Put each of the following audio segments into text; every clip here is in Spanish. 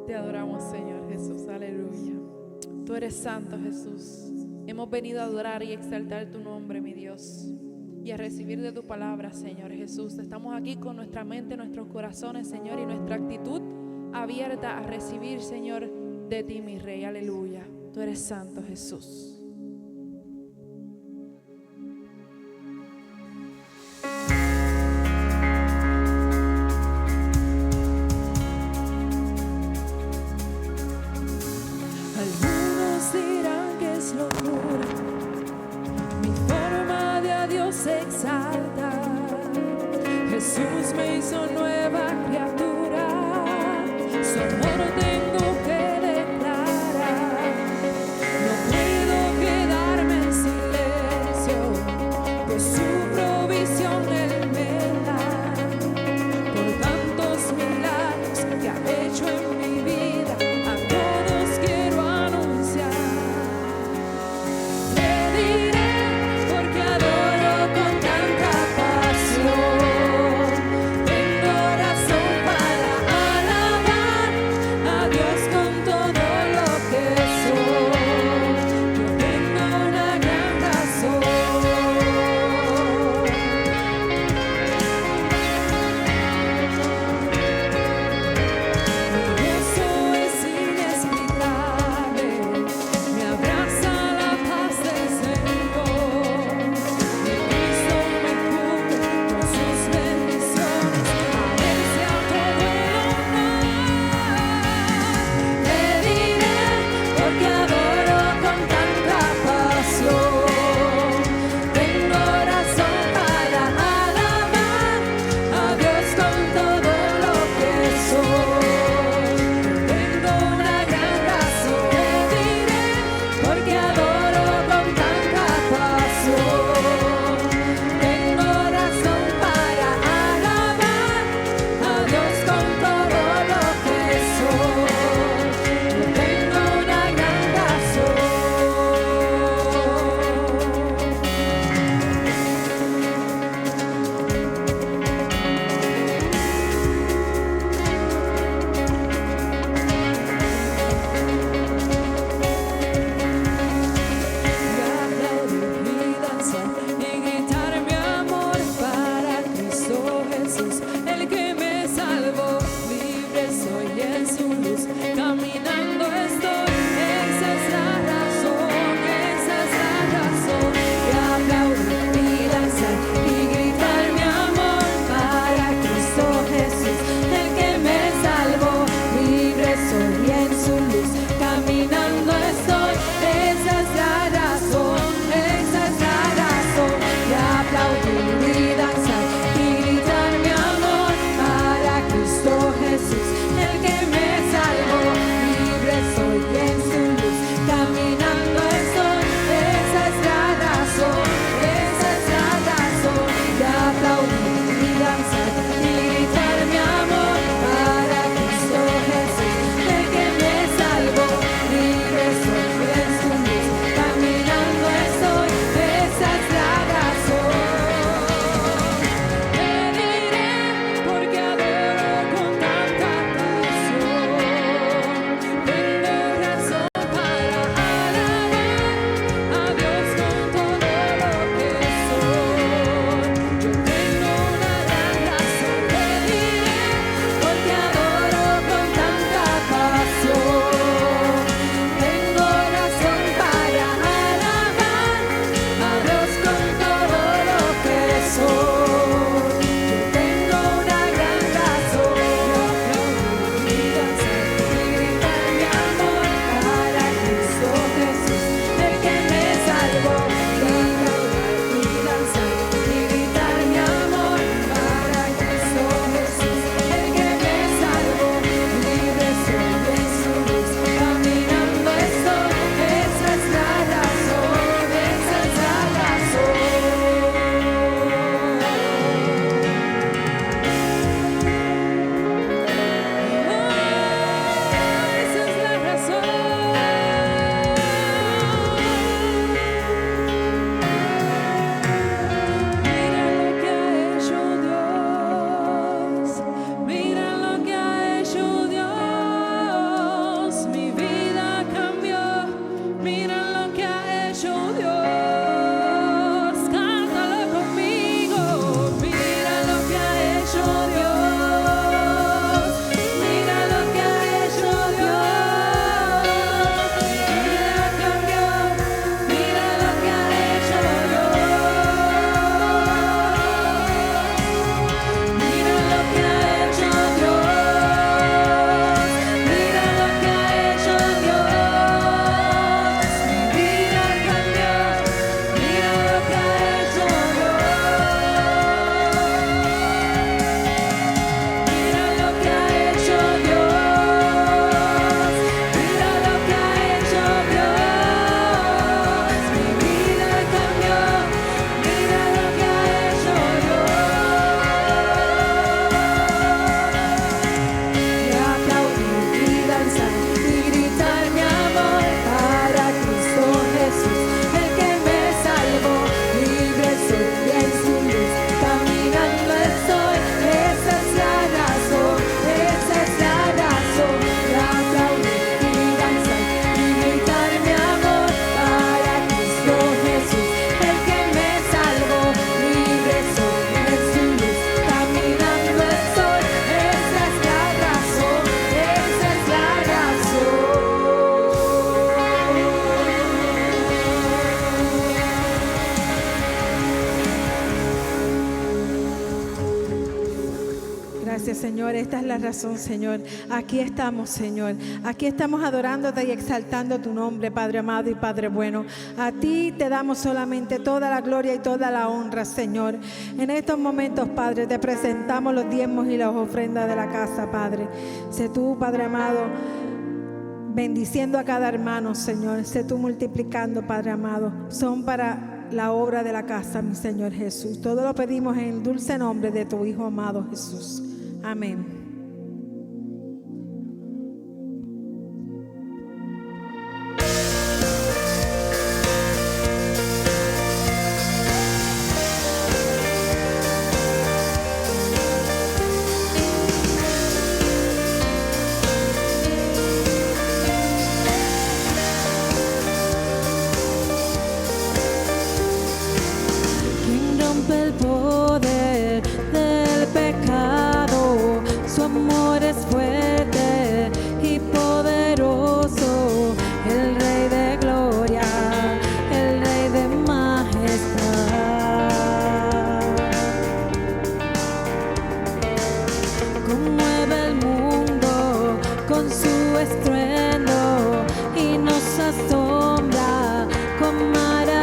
Te adoramos, Señor Jesús, aleluya. Tú eres santo, Jesús. Hemos venido a adorar y exaltar tu nombre, mi Dios, y a recibir de tu palabra, Señor Jesús. Estamos aquí con nuestra mente, nuestros corazones, Señor, y nuestra actitud abierta a recibir, Señor, de ti, mi Rey, aleluya. Tú eres santo, Jesús. Algunos dirán que es locura, mi forma de a Dios se exalta. Jesús me hizo nueva criatura, su amor tengo que declarar. No puedo quedarme en silencio, pues su provisión Él me da. Por tantos milagros que ha hecho en mi vida, a todos quiero anunciar. Le diré porque adoro con tanta pasión. Tengo Señor, esta es la razón, Señor. Aquí estamos, Señor. Aquí estamos adorándote y exaltando tu nombre, Padre amado y Padre bueno. A ti te damos solamente toda la gloria y toda la honra, Señor. En estos momentos, Padre, te presentamos los diezmos y las ofrendas de la casa, Padre. Sé tú, Padre amado, bendiciendo a cada hermano, Señor. Sé tú multiplicando, Padre amado. Son para la obra de la casa, mi Señor Jesús. Todo lo pedimos en el dulce nombre de tu Hijo amado Jesús. Amén. El poder del pecado, su amor es fuerte y poderoso, el Rey de gloria, el Rey de majestad. Conmueve el mundo con su estruendo y nos asombra con maravillas.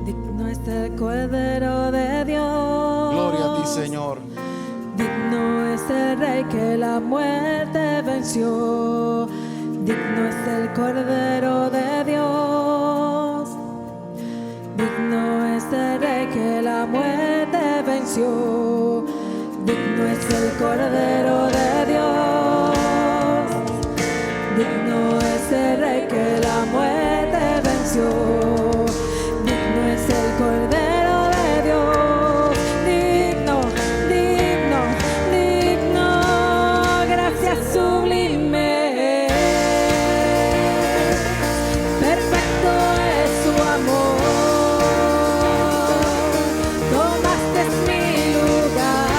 Digno es el Cordero de Dios. Gloria a ti, Señor. Digno es el Rey que la muerte venció. Digno es el Cordero de Dios. Digno es el Rey que la muerte venció. Digno es el Cordero de Dios. Digno es el Rey que la muerte venció. Digno es el Cordero de Dios. Digno, digno, digno. Gracias sublime. Perfecto es su amor. Tomaste mi lugar.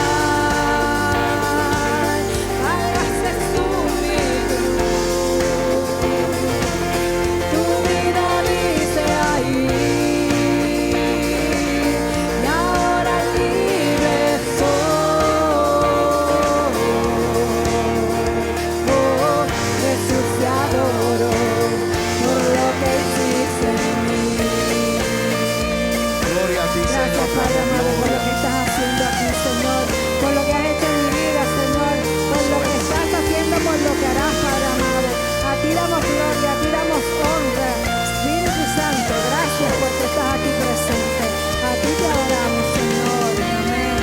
estás aquí presente. A ti te adoramos, Señor. Amén.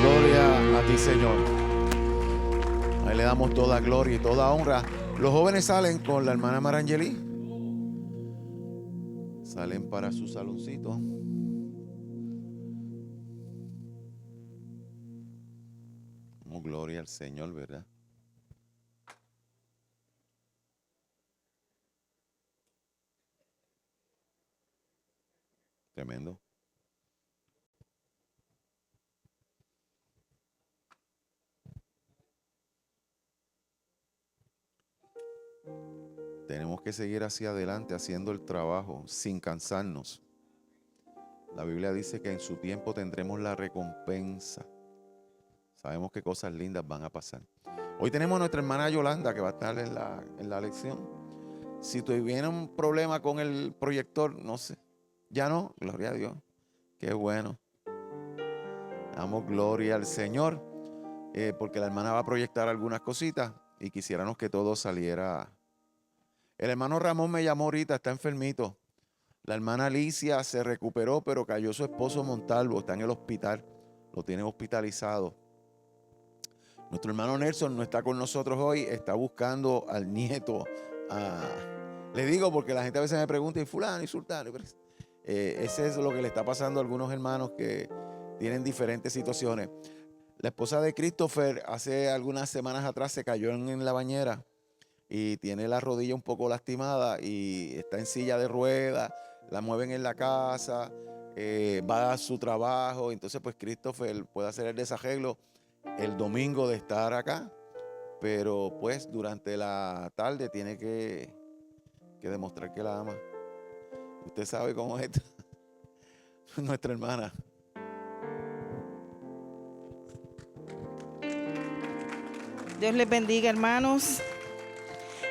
Gloria a ti, Señor. Ahí le damos toda gloria y toda honra. Los jóvenes salen con la hermana Marangeli. Salen para su saloncito. Oh, gloria al Señor, ¿verdad? Tremendo. Tenemos que seguir hacia adelante haciendo el trabajo sin cansarnos. La Biblia dice que en su tiempo tendremos la recompensa. Sabemos que cosas lindas van a pasar. Hoy tenemos a nuestra hermana Yolanda que va a estar en la lección. Si tuviera un problema con el proyector, no sé. Ya no, gloria a Dios. Qué bueno. Damos gloria al Señor. Porque la hermana va a proyectar algunas cositas y quisiéramos que todo saliera. El hermano Ramón me llamó ahorita, está enfermito. La hermana Alicia se recuperó, pero cayó su esposo Montalvo, está en el hospital. Lo tienen hospitalizado. Nuestro hermano Nelson no está con nosotros hoy, está buscando al nieto. Le digo porque la gente a veces me pregunta, y fulano y sultano. Ese es lo que le está pasando a algunos hermanos que tienen diferentes situaciones. La esposa de Christopher hace algunas semanas atrás se cayó en la bañera y tiene la rodilla un poco lastimada y está en silla de ruedas, la mueven en la casa, va a su trabajo. Entonces pues Christopher puede hacer el desarreglo el domingo de estar acá, pero pues durante la tarde tiene que demostrar que la ama. Usted sabe cómo es esto. Nuestra hermana. Dios les bendiga, hermanos.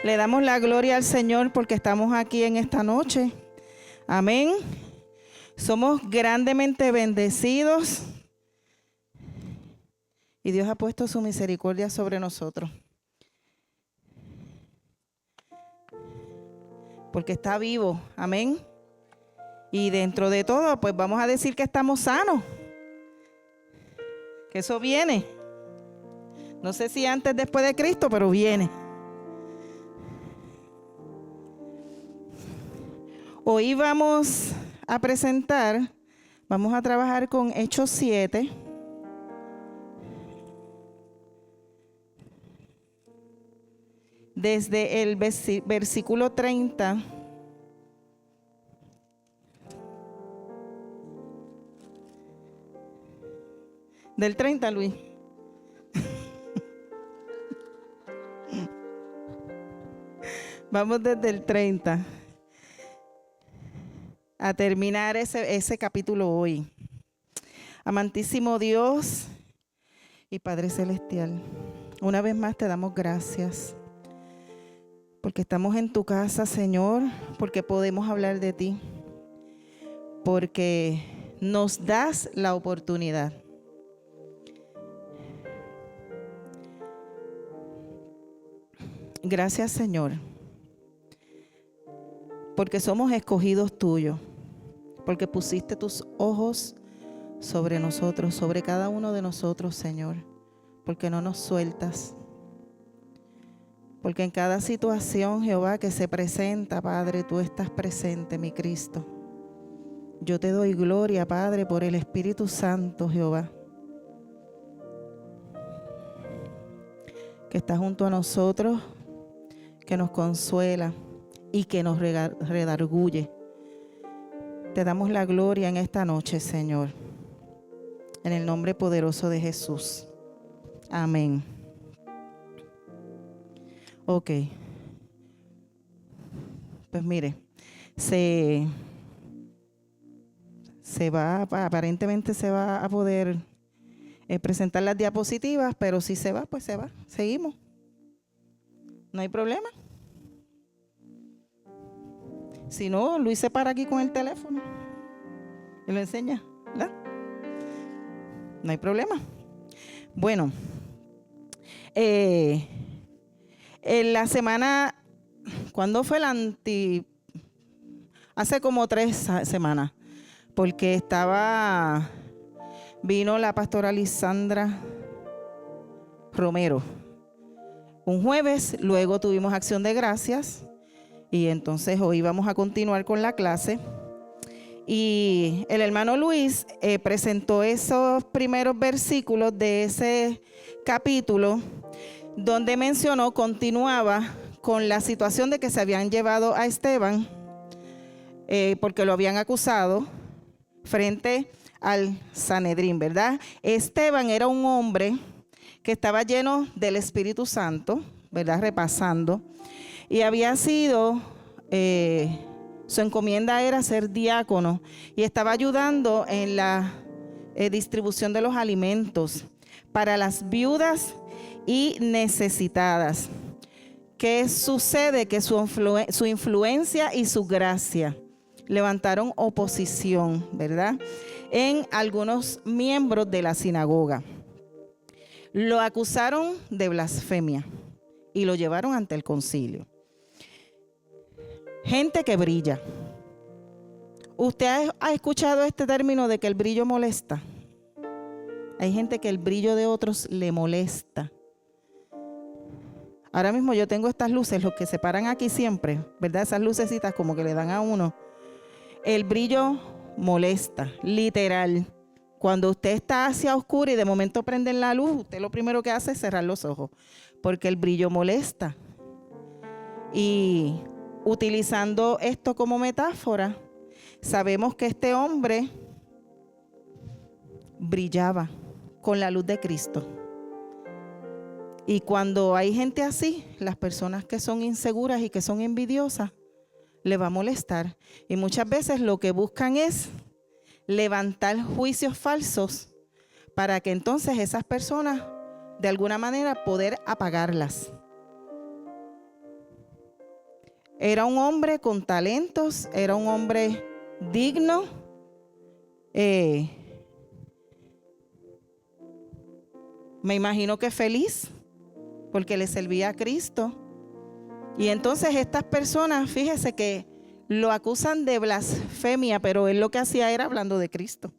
Le damos la gloria al Señor porque estamos aquí en esta noche. Amén. Somos grandemente bendecidos y Dios ha puesto su misericordia sobre nosotros. Porque está vivo. Amén. Y dentro de todo, pues vamos a decir que estamos sanos. Que eso viene. No sé si antes, después de Cristo, pero viene. Hoy vamos a presentar, vamos a trabajar con Hechos 7. Desde el versículo 30. Del 30, Luis. Vamos desde el 30 a terminar ese capítulo hoy. Amantísimo Dios y Padre Celestial, una vez más te damos gracias porque estamos en tu casa, Señor, porque podemos hablar de ti, porque nos das la oportunidad. Gracias, Señor, porque somos escogidos tuyos, porque pusiste tus ojos sobre nosotros, sobre cada uno de nosotros, Señor, porque no nos sueltas, porque en cada situación, Jehová, que se presenta, Padre, tú estás presente, mi Cristo. Yo te doy gloria, Padre, por el Espíritu Santo, Jehová, que está junto a nosotros, que nos consuela y que nos redarguye. Te damos la gloria en esta noche, Señor, en el nombre poderoso de Jesús. Amén. Ok. Pues mire, aparentemente se va a poder presentar las diapositivas, pero si se va, pues se va. Seguimos. No hay problema. Si no, Luis se para aquí con el teléfono y lo enseña, ¿verdad? No hay problema. Bueno, en la semana, ¿cuándo fue hace como 3 semanas, porque vino la pastora Lisandra Romero un jueves, luego tuvimos acción de gracias y entonces hoy vamos a continuar con la clase. Y el hermano Luis presentó esos primeros versículos de ese capítulo donde continuaba con la situación de que se habían llevado a Esteban porque lo habían acusado frente al Sanedrín, ¿verdad? Esteban era un hombre que estaba lleno del Espíritu Santo, ¿verdad? Repasando, y había sido... su encomienda era ser diácono y estaba ayudando en la distribución de los alimentos para las viudas y necesitadas. ¿Qué sucede? Que su influencia y su gracia levantaron oposición, ¿verdad?, en algunos miembros de la sinagoga. Lo acusaron de blasfemia y lo llevaron ante el concilio. Gente que brilla. ¿Usted ha escuchado este término de que el brillo molesta? Hay gente que el brillo de otros le molesta. Ahora mismo yo tengo estas luces, los que se paran aquí siempre, ¿verdad? Esas lucecitas como que le dan a uno. El brillo molesta, literal. Cuando usted está hacia oscuro y de momento prenden la luz, usted lo primero que hace es cerrar los ojos, porque el brillo molesta. Y utilizando esto como metáfora, sabemos que este hombre brillaba con la luz de Cristo. Y cuando hay gente así, las personas que son inseguras y que son envidiosas, le va a molestar. Y muchas veces lo que buscan es levantar juicios falsos para que entonces esas personas, de alguna manera, poder apagarlas. Era un hombre con talentos, era un hombre digno. Me imagino que feliz, porque le servía a Cristo. Y entonces estas personas, fíjese que lo acusan de blasfemia, pero él lo que hacía era hablando de Cristo.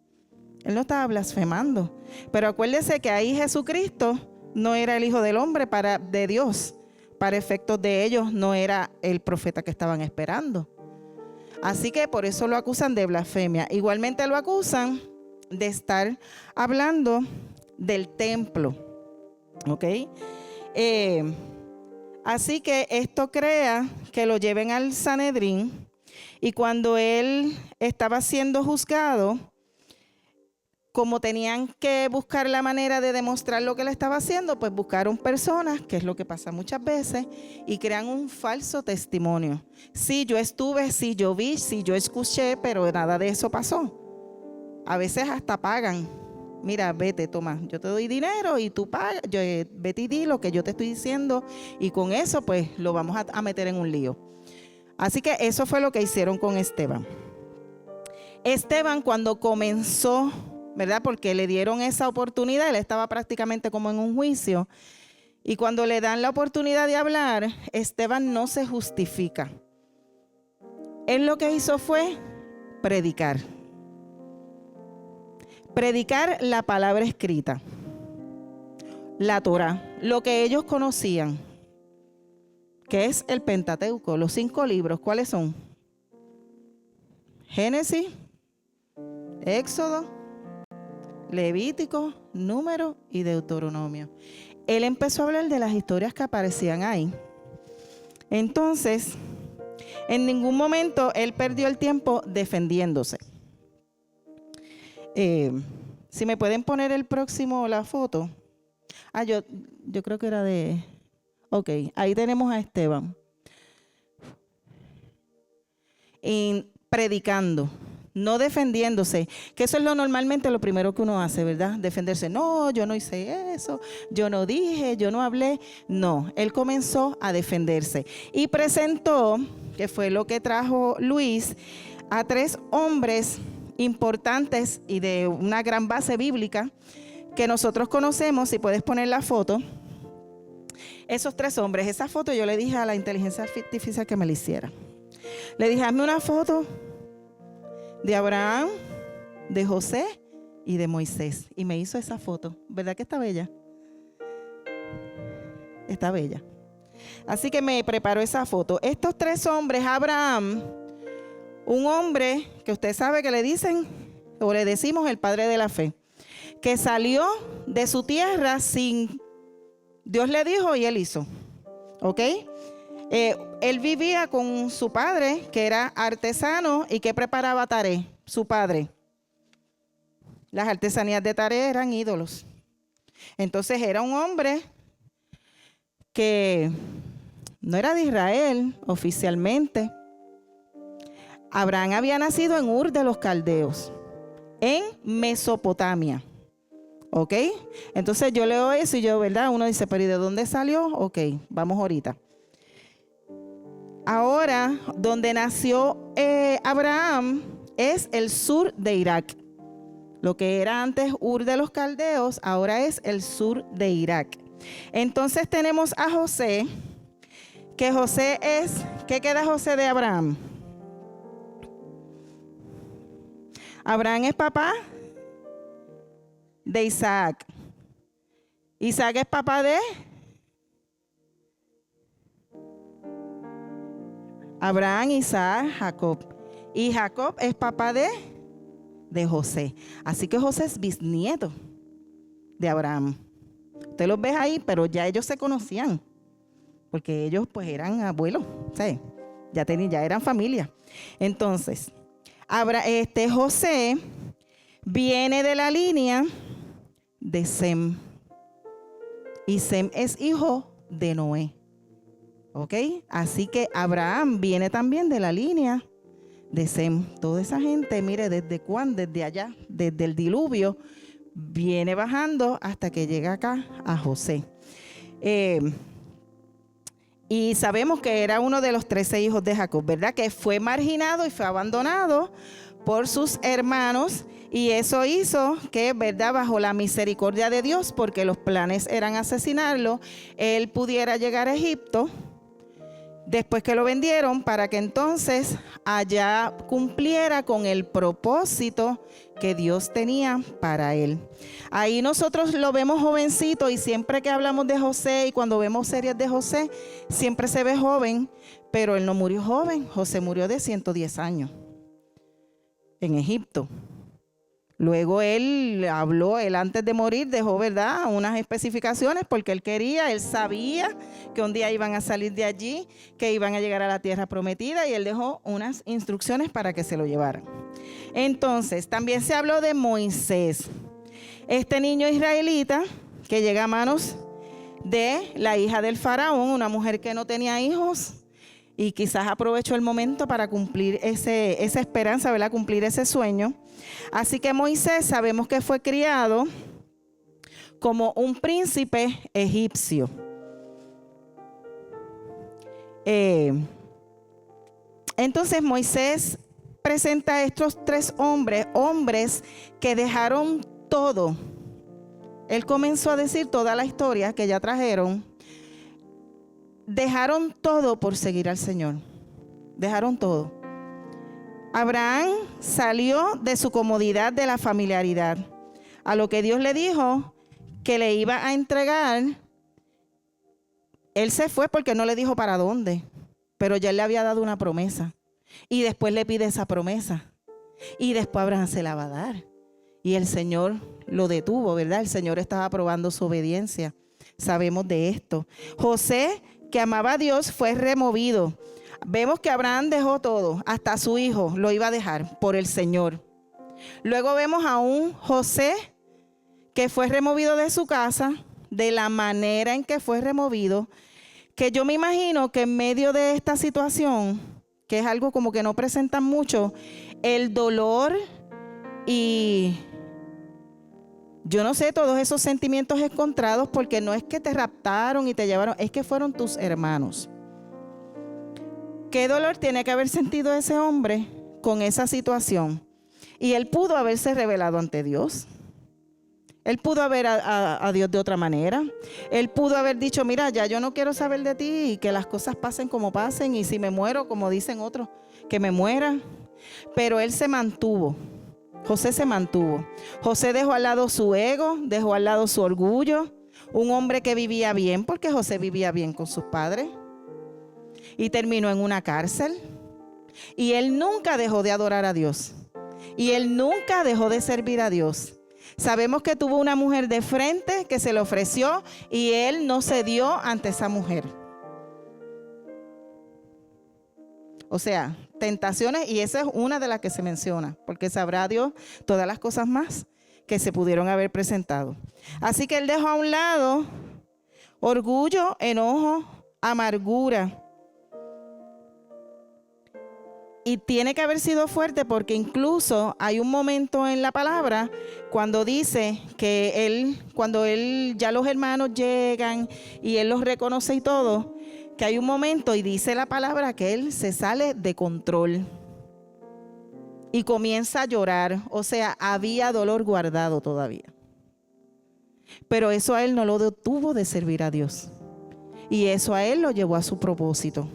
Él no estaba blasfemando. Pero acuérdese que ahí Jesucristo no era el Hijo del Hombre de Dios. Para efectos de ellos no era el profeta que estaban esperando. Así que por eso lo acusan de blasfemia. Igualmente lo acusan de estar hablando del templo. ¿Ok? Así que esto crea que lo lleven al Sanedrín. Y cuando él estaba siendo juzgado, como tenían que buscar la manera de demostrar lo que él estaba haciendo, pues buscaron personas, que es lo que pasa muchas veces, y crean un falso testimonio. Sí, yo estuve, sí, yo vi, sí, yo escuché, pero nada de eso pasó. A veces hasta pagan. Mira, vete, toma, yo te doy dinero y tú pagas, vete y di lo que yo te estoy diciendo, y con eso pues lo vamos a meter en un lío. Así que eso fue lo que hicieron con Esteban. Esteban, cuando comenzó, ¿verdad?, porque le dieron esa oportunidad, él estaba prácticamente como en un juicio, y cuando le dan la oportunidad de hablar, Esteban no se justifica. Él lo que hizo fue predicar. Predicar la palabra escrita, la Torá, lo que ellos conocían, que es el Pentateuco, los 5 libros. ¿Cuáles son? Génesis, Éxodo, Levítico, Número y Deuteronomio. Él empezó a hablar de las historias que aparecían ahí. Entonces, en ningún momento él perdió el tiempo defendiéndose. Si me pueden poner el próximo, la foto. Yo creo que era de... Ok, ahí tenemos a Esteban. Y predicando, no defendiéndose, que eso es normalmente lo primero que uno hace, ¿verdad? Defenderse. No, yo no hice eso, yo no dije, yo no hablé. No, él comenzó a defenderse y presentó, que fue lo que trajo Luis, a 3 hombres importantes y de una gran base bíblica que nosotros conocemos. Si puedes poner la foto. Esos 3 hombres, esa foto yo le dije a la inteligencia artificial que me la hiciera. Le dije, hazme una foto de Abraham, de José y de Moisés. Y me hizo esa foto. ¿Verdad que está bella? Está bella. Así que me preparó esa foto. Estos 3 hombres, Abraham, un hombre que usted sabe que le dicen, o le decimos el padre de la fe, que salió de su tierra sin, Dios le dijo y él hizo. ¿Ok? Él vivía con su padre, que era artesano, y que preparaba Taré, su padre. Las artesanías de Taré eran ídolos. Entonces era un hombre que no era de Israel oficialmente. Abraham había nacido en Ur de los Caldeos, en Mesopotamia. ¿Ok? Entonces yo leo eso y yo, ¿verdad? Uno dice, pero ¿y de dónde salió? Ok, vamos ahorita. Ahora, donde nació Abraham es el sur de Irak. Lo que era antes Ur de los Caldeos, ahora es el sur de Irak. Entonces tenemos a José, que José es, ¿qué queda José de Abraham? Abraham es papá de Isaac. Isaac es papá de Abraham, Isaac, Jacob. Y Jacob es papá de José. Así que José es bisnieto de Abraham. Usted los ve ahí, pero ya ellos se conocían, porque ellos pues eran abuelos, ¿sí? Ya eran familia. Entonces, José viene de la línea de Sem. Y Sem es hijo de Noé. ¿Ok? Así que Abraham viene también de la línea de Sem. Toda esa gente, mire, desde allá, desde el diluvio, viene bajando hasta que llega acá a José. Y sabemos que era uno de los 13 hijos de Jacob, ¿verdad? Que fue marginado y fue abandonado por sus hermanos. Y eso hizo que, ¿verdad?, bajo la misericordia de Dios, porque los planes eran asesinarlo, él pudiera llegar a Egipto después que lo vendieron, para que entonces allá cumpliera con el propósito que Dios tenía para él. Ahí nosotros lo vemos jovencito, y siempre que hablamos de José y cuando vemos series de José, siempre se ve joven, pero él no murió joven. José murió de 110 años en Egipto. Luego él antes de morir dejó, ¿verdad?, unas especificaciones, porque él sabía que un día iban a salir de allí, que iban a llegar a la tierra prometida, y él dejó unas instrucciones para que se lo llevaran. Entonces, también se habló de Moisés, este niño israelita que llega a manos de la hija del faraón, una mujer que no tenía hijos, y quizás aprovechó el momento para cumplir esa esperanza, ¿verdad?, cumplir ese sueño. Así que Moisés sabemos que fue criado como un príncipe egipcio. Entonces Moisés presenta a estos 3 hombres que dejaron todo. Él comenzó a decir toda la historia que ya trajeron. Dejaron todo por seguir al Señor. Dejaron todo. Abraham salió de su comodidad, de la familiaridad, a lo que Dios le dijo que le iba a entregar. Él se fue porque no le dijo para dónde, pero ya él le había dado una promesa. Y después le pide esa promesa. Y después Abraham se la va a dar. Y el Señor lo detuvo, ¿verdad? El Señor estaba probando su obediencia. Sabemos de esto. José, que amaba a Dios, fue removido. Vemos que Abraham dejó todo, hasta su hijo lo iba a dejar por el Señor. Luego vemos a un José que fue removido de su casa, de la manera en que fue removido, que yo me imagino que en medio de esta situación, que es algo como que no presentan mucho, el dolor y yo no sé, todos esos sentimientos encontrados, porque no es que te raptaron y te llevaron, es que fueron tus hermanos. ¿Qué dolor tiene que haber sentido ese hombre con esa situación? Y él pudo haberse revelado ante Dios. Él pudo ver a Dios de otra manera. Él pudo haber dicho, mira, ya yo no quiero saber de ti, y que las cosas pasen como pasen, y si me muero, como dicen otros, que me muera. pero él se mantuvo. José se mantuvo. José dejó al lado su ego, dejó al lado su orgullo. Un hombre que vivía bien, porque José vivía bien con sus padres. Y terminó en una cárcel. Y él nunca dejó de adorar a Dios. Y él nunca dejó de servir a Dios. Sabemos que tuvo una mujer de frente que se le ofreció y él no cedió ante esa mujer. O sea, tentaciones, y esa es una de las que se menciona, porque sabrá Dios todas las cosas más que se pudieron haber presentado. Así que él dejó a un lado orgullo, enojo, amargura. Y tiene que haber sido fuerte porque incluso hay un momento en la palabra cuando dice que cuando ya los hermanos llegan y él los reconoce y todo, que hay un momento y dice la palabra que él se sale de control y comienza a llorar. O sea, había dolor guardado todavía. Pero eso a él no lo detuvo de servir a Dios. Y eso a él lo llevó a su propósito.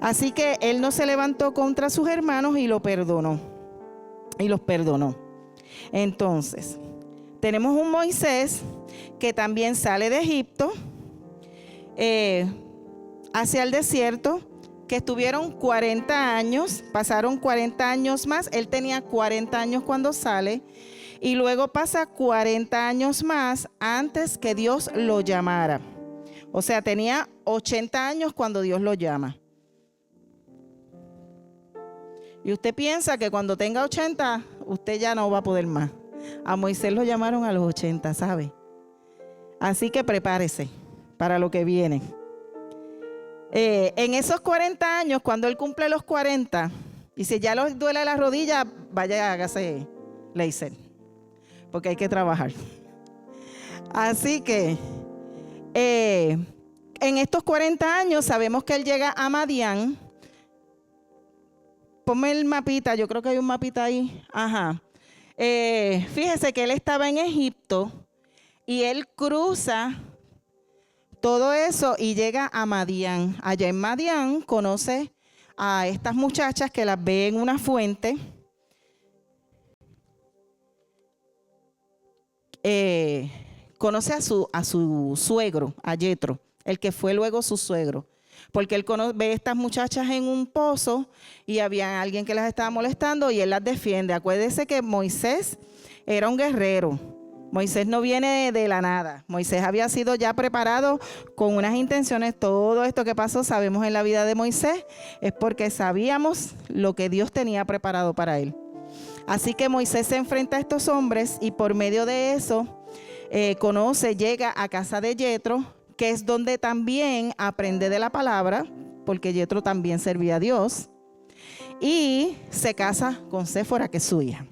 Así que él no se levantó contra sus hermanos y lo perdonó. Y los perdonó. Entonces, tenemos un Moisés que también sale de Egipto hacia el desierto, que estuvieron 40 años, pasaron 40 años más. Él tenía 40 años cuando sale y luego pasa 40 años más antes que Dios lo llamara. O sea, tenía 80 años cuando Dios lo llama. Y usted piensa que cuando tenga 80, usted ya no va a poder más. A Moisés lo llamaron a los 80, ¿sabe? Así que prepárese para lo que viene. En esos 40 años, cuando él cumple los 40, y si ya le duele la rodilla, vaya, hágase laser, porque hay que trabajar. Así que en estos 40 años sabemos que él llega a Madián. Ponme el mapita, yo creo que hay un mapita ahí. Ajá. Fíjese que él estaba en Egipto y él cruza todo eso y llega a Madián. Allá en Madián conoce a estas muchachas que las ve en una fuente. Conoce a su suegro, a Yetro, el que fue luego su suegro. Porque él ve a estas muchachas en un pozo y había alguien que las estaba molestando y él las defiende. Acuérdese que Moisés era un guerrero. Moisés no viene de la nada. Moisés había sido ya preparado con unas intenciones. Todo esto que pasó, sabemos en la vida de Moisés, es porque sabíamos lo que Dios tenía preparado para él. Así que Moisés se enfrenta a estos hombres y por medio de eso llega a casa de Yetro, que es donde también aprende de la palabra, porque Yetro también servía a Dios, y se casa con Séfora, que es su hija.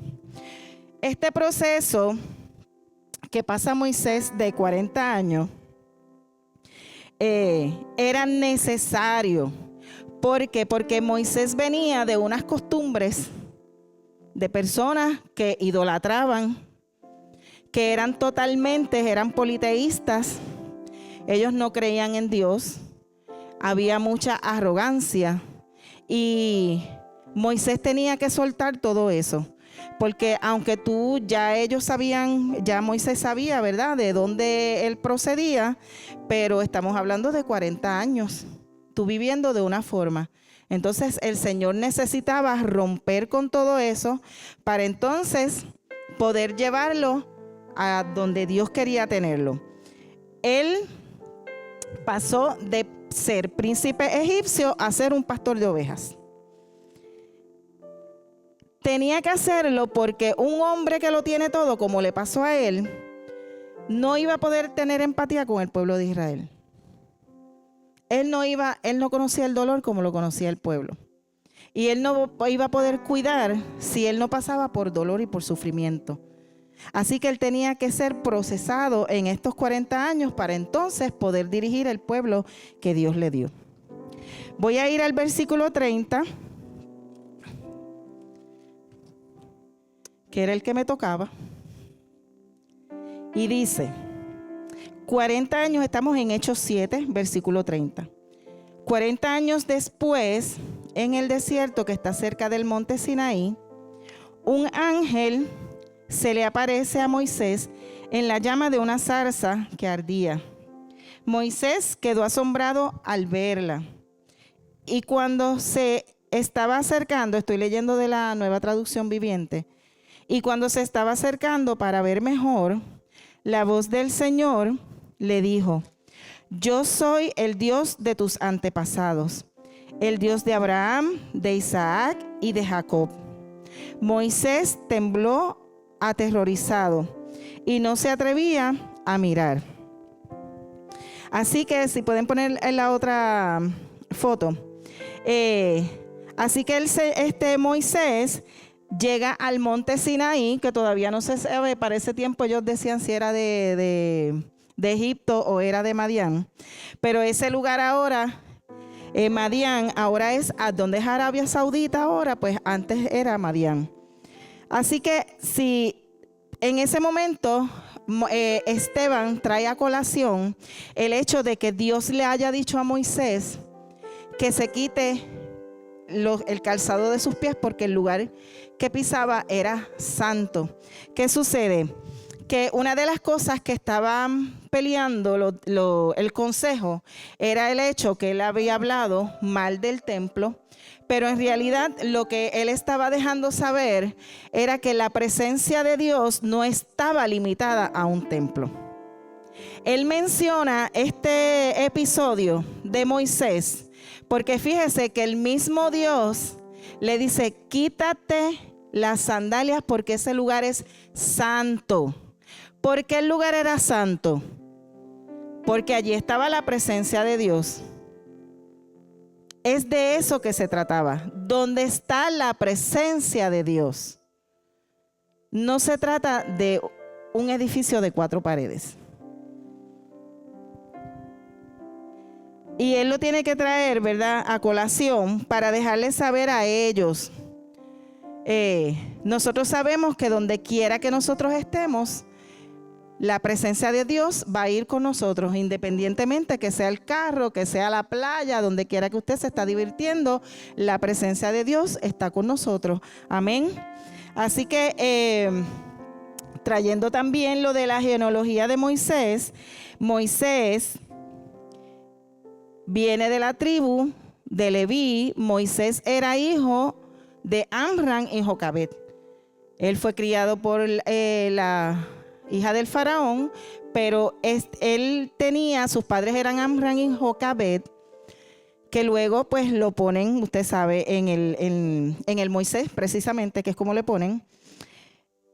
Este proceso que pasa Moisés de 40 años era necesario. ¿Por qué? Porque Moisés venía de unas costumbres de personas que idolatraban, que eran politeístas. Ellos no creían en Dios, había mucha arrogancia y Moisés tenía que soltar todo eso. Porque aunque ellos sabían, ya Moisés sabía, ¿verdad?, de dónde él procedía, pero estamos hablando de 40 años, tú viviendo de una forma. Entonces el Señor necesitaba romper con todo eso para entonces poder llevarlo a donde Dios quería tenerlo. Él pasó de ser príncipe egipcio a ser un pastor de ovejas. Tenía que hacerlo porque un hombre que lo tiene todo, como le pasó a él, no iba a poder tener empatía con el pueblo de Israel. Él no conocía el dolor como lo conocía el pueblo. Y él no iba a poder cuidar si él no pasaba por dolor y por sufrimiento. Así que él tenía que ser procesado en estos 40 años para entonces poder dirigir el pueblo que Dios le dio. Voy a ir al versículo 30, que era el que me tocaba. Y dice, 40 años, estamos en Hechos 7, versículo 30. 40 años después, en el desierto que está cerca del monte Sinaí, un ángel se le aparece a Moisés en la llama de una zarza que ardía. Moisés quedó asombrado al verla. Y cuando se estaba acercando, estoy leyendo de la Nueva Traducción Viviente, y cuando se estaba acercando para ver mejor, la voz del Señor le dijo: yo soy el Dios de tus antepasados, el Dios de Abraham, de Isaac y de Jacob. Moisés tembló aterrorizado y no se atrevía a mirar. Así que si pueden poner en la otra foto. Así que Moisés llega al monte Sinaí, que todavía no se sabe, para ese tiempo ellos decían si era de Egipto o era de Madián. Pero ese lugar ahora, Madián, ahora es a donde es Arabia Saudita ahora, pues antes era Madián. Así que si en ese momento Esteban trae a colación el hecho de que Dios le haya dicho a Moisés que se quite el calzado de sus pies porque el lugar que pisaba era santo. ¿Qué sucede? Que una de las cosas que estaban peleando el consejo era el hecho que él había hablado mal del templo, pero en realidad lo que él estaba dejando saber era que la presencia de Dios no estaba limitada a un templo. Él menciona este episodio de Moisés porque fíjese que el mismo Dios le dice: quítate las sandalias porque ese lugar es santo. ¿Por qué el lugar era santo? Porque allí estaba la presencia de Dios. Es de eso que se trataba. ¿Dónde está la presencia de Dios? No se trata de un edificio de 4 paredes. Y él lo tiene que traer, ¿verdad?, a colación para dejarles saber a ellos. Nosotros sabemos que donde quiera que nosotros estemos, la presencia de Dios va a ir con nosotros, independientemente que sea el carro, que sea la playa, donde quiera que usted se está divirtiendo, la presencia de Dios está con nosotros. Amén. Así que trayendo también lo de la genealogía de Moisés, Moisés viene de la tribu de Leví. Moisés era hijo de Amram y Jocabed. Él fue criado por la hija del faraón, pero él tenía, sus padres eran Amram y Jocabed, que luego pues lo ponen, usted sabe, en el Moisés precisamente, que es como le ponen.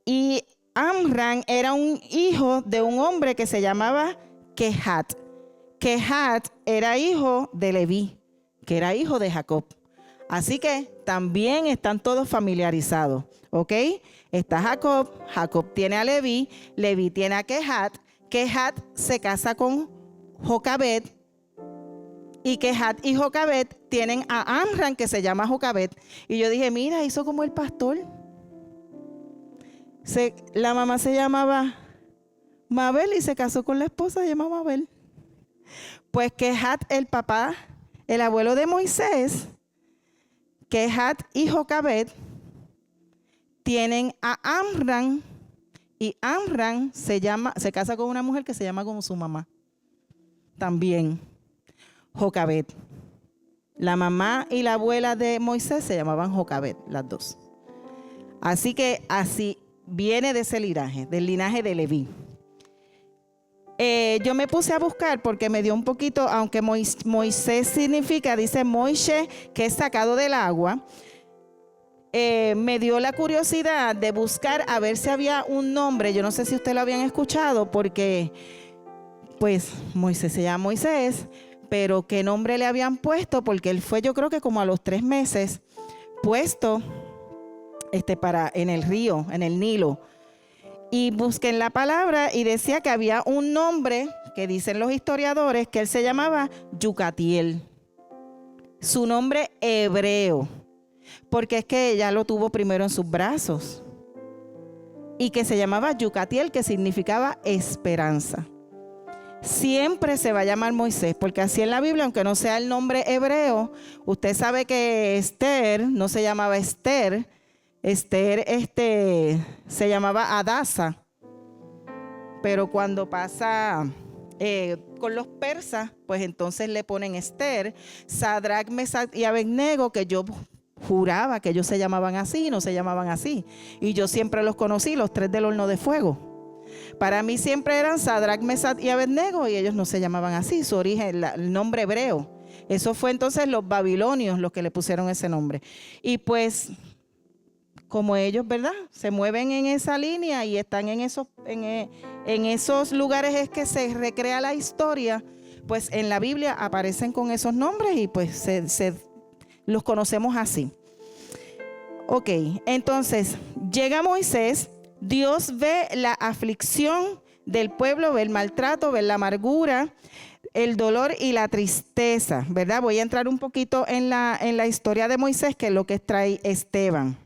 Y Amram era un hijo de un hombre que se llamaba Kehat. Kehat era hijo de Leví, que era hijo de Jacob. Así que también están todos familiarizados, ¿ok? Está Jacob, Jacob tiene a Leví, Leví tiene a Kehat, Kehat se casa con Jocabed, y Kehat y Jocabed tienen a Amram, que se llama Jocabed. Y yo dije, mira, hizo como el pastor. La mamá se llamaba Mabel y se casó con la esposa, se llama Mabel. Pues Kehat, el papá, el abuelo de Moisés, Kehat y Jocabed tienen a Amram, y Amram se casa con una mujer que se llama como su mamá. También Jocabed. La mamá y la abuela de Moisés se llamaban Jocabed, las dos. Así que así viene de ese linaje, del linaje de Leví. Yo me puse a buscar porque me dio un poquito, aunque Moisés significa, dice Moishe, que es sacado del agua. Me dio la curiosidad de buscar a ver si había un nombre. Yo no sé si ustedes lo habían escuchado, porque pues Moisés se llama Moisés, pero qué nombre le habían puesto, porque él fue, yo creo que como a los 3 meses puesto en el río, en el Nilo. Y busqué en la palabra y decía que había un nombre que dicen los historiadores que él se llamaba Yucatiel. Su nombre hebreo, porque es que ella lo tuvo primero en sus brazos. Y que se llamaba Yucatiel, que significaba esperanza. siempre se va a llamar Moisés, porque así en la Biblia, aunque no sea el nombre hebreo, usted sabe que Esther no se llamaba Esther, Esther se llamaba Adasa, pero cuando pasa con los persas, pues entonces le ponen Esther. Sadrach, Mesach y Abednego, que yo juraba que ellos se llamaban así, no se llamaban así, y yo siempre los conocí, los tres del horno de fuego. Para mí siempre eran Sadrach, Mesach y Abednego, y ellos no se llamaban así, su origen, el nombre hebreo. Eso fue entonces los babilonios los que le pusieron ese nombre. Y pues, como ellos, ¿verdad?, se mueven en esa línea y están en esos lugares es que se recrea la historia, pues en la Biblia aparecen con esos nombres y pues los conocemos así. Ok, entonces llega Moisés. Dios ve la aflicción del pueblo, ve el maltrato, ve la amargura, el dolor y la tristeza, ¿verdad? Voy a entrar un poquito en la historia de Moisés, que es lo que trae Esteban.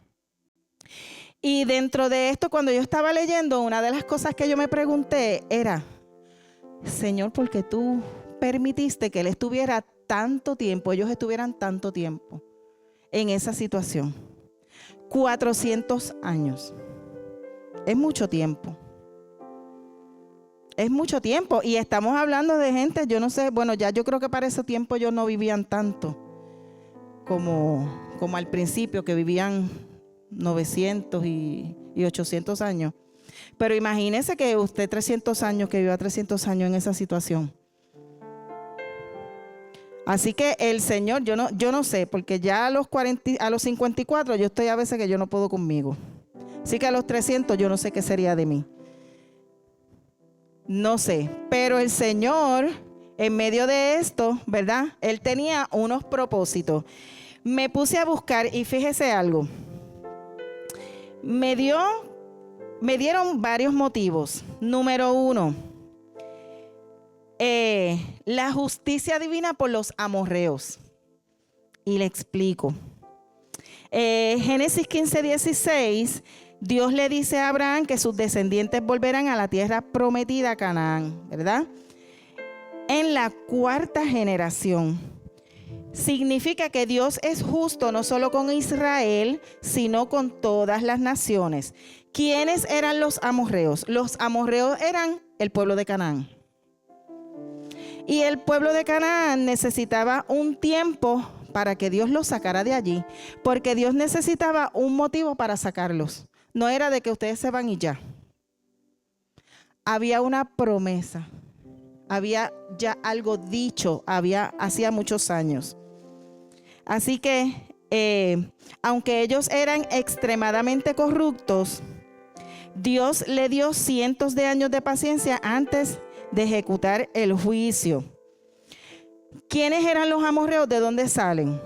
Y dentro de esto, cuando yo estaba leyendo, una de las cosas que yo me pregunté era, Señor, ¿por qué tú permitiste que él estuviera tanto tiempo, ellos estuvieran tanto tiempo en esa situación? 400 años. Es mucho tiempo. Es mucho tiempo. Y estamos hablando de gente, yo no sé, bueno, ya yo creo que para ese tiempo ellos no vivían tanto como al principio, que vivían 900 y 800 años. Pero imagínese que usted 300 años, que viva 300 años en esa situación. Así que el Señor, yo no sé, porque ya a los 54 yo estoy a veces que yo no puedo conmigo. Así que a los 300 yo no sé qué sería de mí. No sé, pero el Señor, en medio de esto, ¿verdad? Él tenía unos propósitos. Me puse a buscar y fíjese algo. Me dieron varios motivos. Número 1, la justicia divina por los amorreos. Y le explico. Génesis 15:16, Dios le dice a Abraham que sus descendientes volverán a la tierra prometida, Canaán, ¿verdad? En la 4ª generación. Significa que Dios es justo no solo con Israel, sino con todas las naciones. ¿Quiénes eran los amorreos? Los amorreos eran el pueblo de Canaán. Y el pueblo de Canaán necesitaba un tiempo para que Dios los sacara de allí, porque Dios necesitaba un motivo para sacarlos. No era de que ustedes se van y ya. Había una promesa, había ya algo dicho, hacía muchos años. Así que, aunque ellos eran extremadamente corruptos, Dios le dio cientos de años de paciencia antes de ejecutar el juicio. ¿Quiénes eran los amorreos? ¿De dónde salen?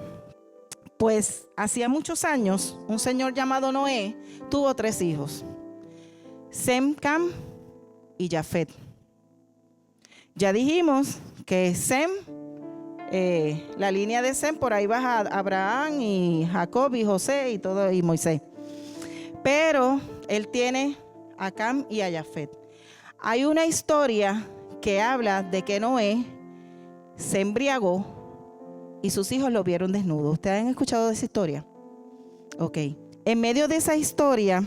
Pues hacía muchos años, un señor llamado Noé tuvo 3 hijos: Sem, Cam y Jafet. Ya dijimos que Sem, la línea de Sem, por ahí va Abraham y Jacob y José y todo, y Moisés. Pero él tiene a Cam y a Jafet. Hay una historia que habla de que Noé se embriagó y sus hijos lo vieron desnudo. ¿Ustedes han escuchado de esa historia? Ok. En medio de esa historia,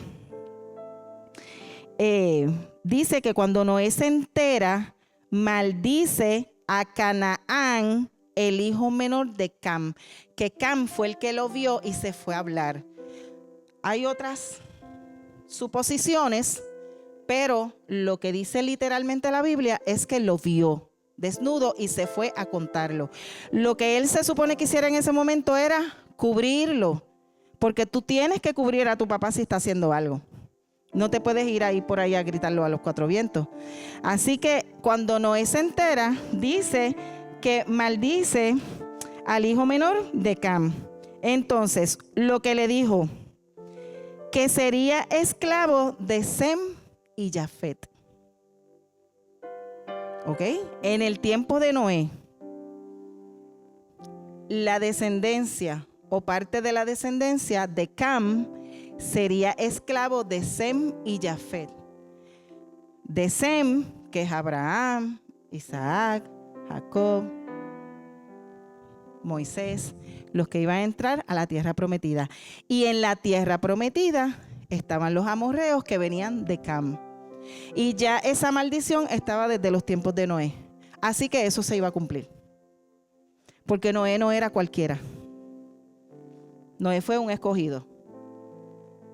dice que cuando Noé se entera, maldice a Canaán, el hijo menor de Cam, que Cam fue el que lo vio y se fue a hablar. Hay otras suposiciones, pero lo que dice literalmente la Biblia es que lo vio desnudo y se fue a contarlo. Lo que él se supone que hiciera en ese momento era cubrirlo, porque tú tienes que cubrir a tu papá si está haciendo algo. No te puedes ir ahí por ahí a gritarlo a los 4 vientos. Así que cuando Noé se entera, dice que maldice al hijo menor de Cam. Entonces, lo que le dijo, que sería esclavo de Sem y Jafet. ¿Ok? En el tiempo de Noé, la descendencia o parte de la descendencia de Cam sería esclavo de Sem y Jafet. De Sem, que es Abraham, Isaac, Jacob, Moisés, los que iban a entrar a la tierra prometida. Y en la tierra prometida estaban los amorreos que venían de Cam. Y ya esa maldición estaba desde los tiempos de Noé. Así que eso se iba a cumplir. Porque Noé no era cualquiera. Noé fue un escogido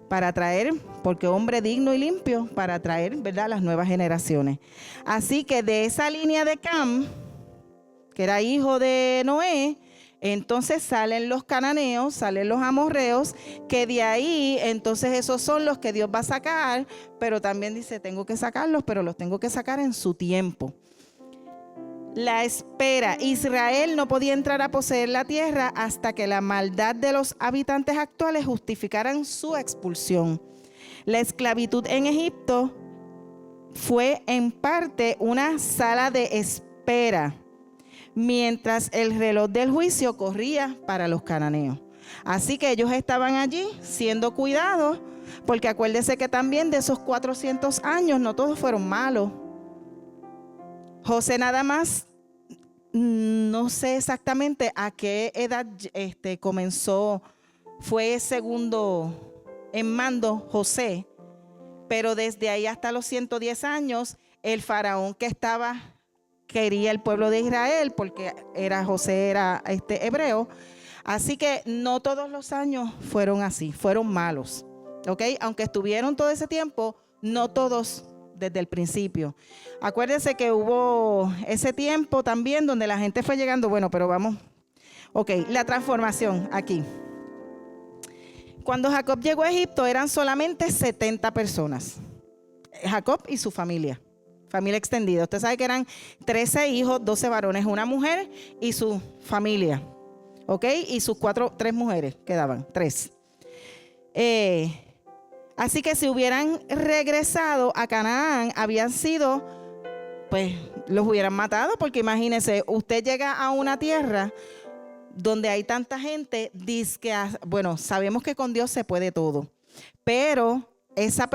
para traer, porque hombre digno y limpio, para traer, ¿verdad?, las nuevas generaciones. Así que de esa línea de Cam, que era hijo de Noé, entonces salen los cananeos, salen los amorreos, que de ahí entonces esos son los que Dios va a sacar, pero también dice, tengo que sacarlos, pero los tengo que sacar en su tiempo. La espera. Israel no podía entrar a poseer la tierra hasta que la maldad de los habitantes actuales justificaran su expulsión. La esclavitud en Egipto fue en parte una sala de espera, mientras el reloj del juicio corría para los cananeos. Así que ellos estaban allí siendo cuidados, porque acuérdense que también de esos 400 años no todos fueron malos. José nada más, no sé exactamente a qué edad comenzó, fue segundo en mando José, pero desde ahí hasta los 110 años, el faraón que estaba quería el pueblo de Israel, porque José era hebreo, así que no todos los años fueron así, fueron malos, ¿ok? Aunque estuvieron todo ese tiempo, no todos desde el principio. Acuérdense que hubo ese tiempo también donde la gente fue llegando, bueno, pero vamos, ok, la transformación aquí. Cuando Jacob llegó a Egipto eran solamente 70 personas, Jacob y su familia extendida. Usted sabe que eran 13 hijos, 12 varones, una mujer y su familia, ok, y sus 3 mujeres quedaban, 3. Así que si hubieran regresado a Canaán, habían sido, pues los hubieran matado, porque imagínense, usted llega a una tierra donde hay tanta gente, dice que, bueno, sabemos que con Dios se puede todo, pero esa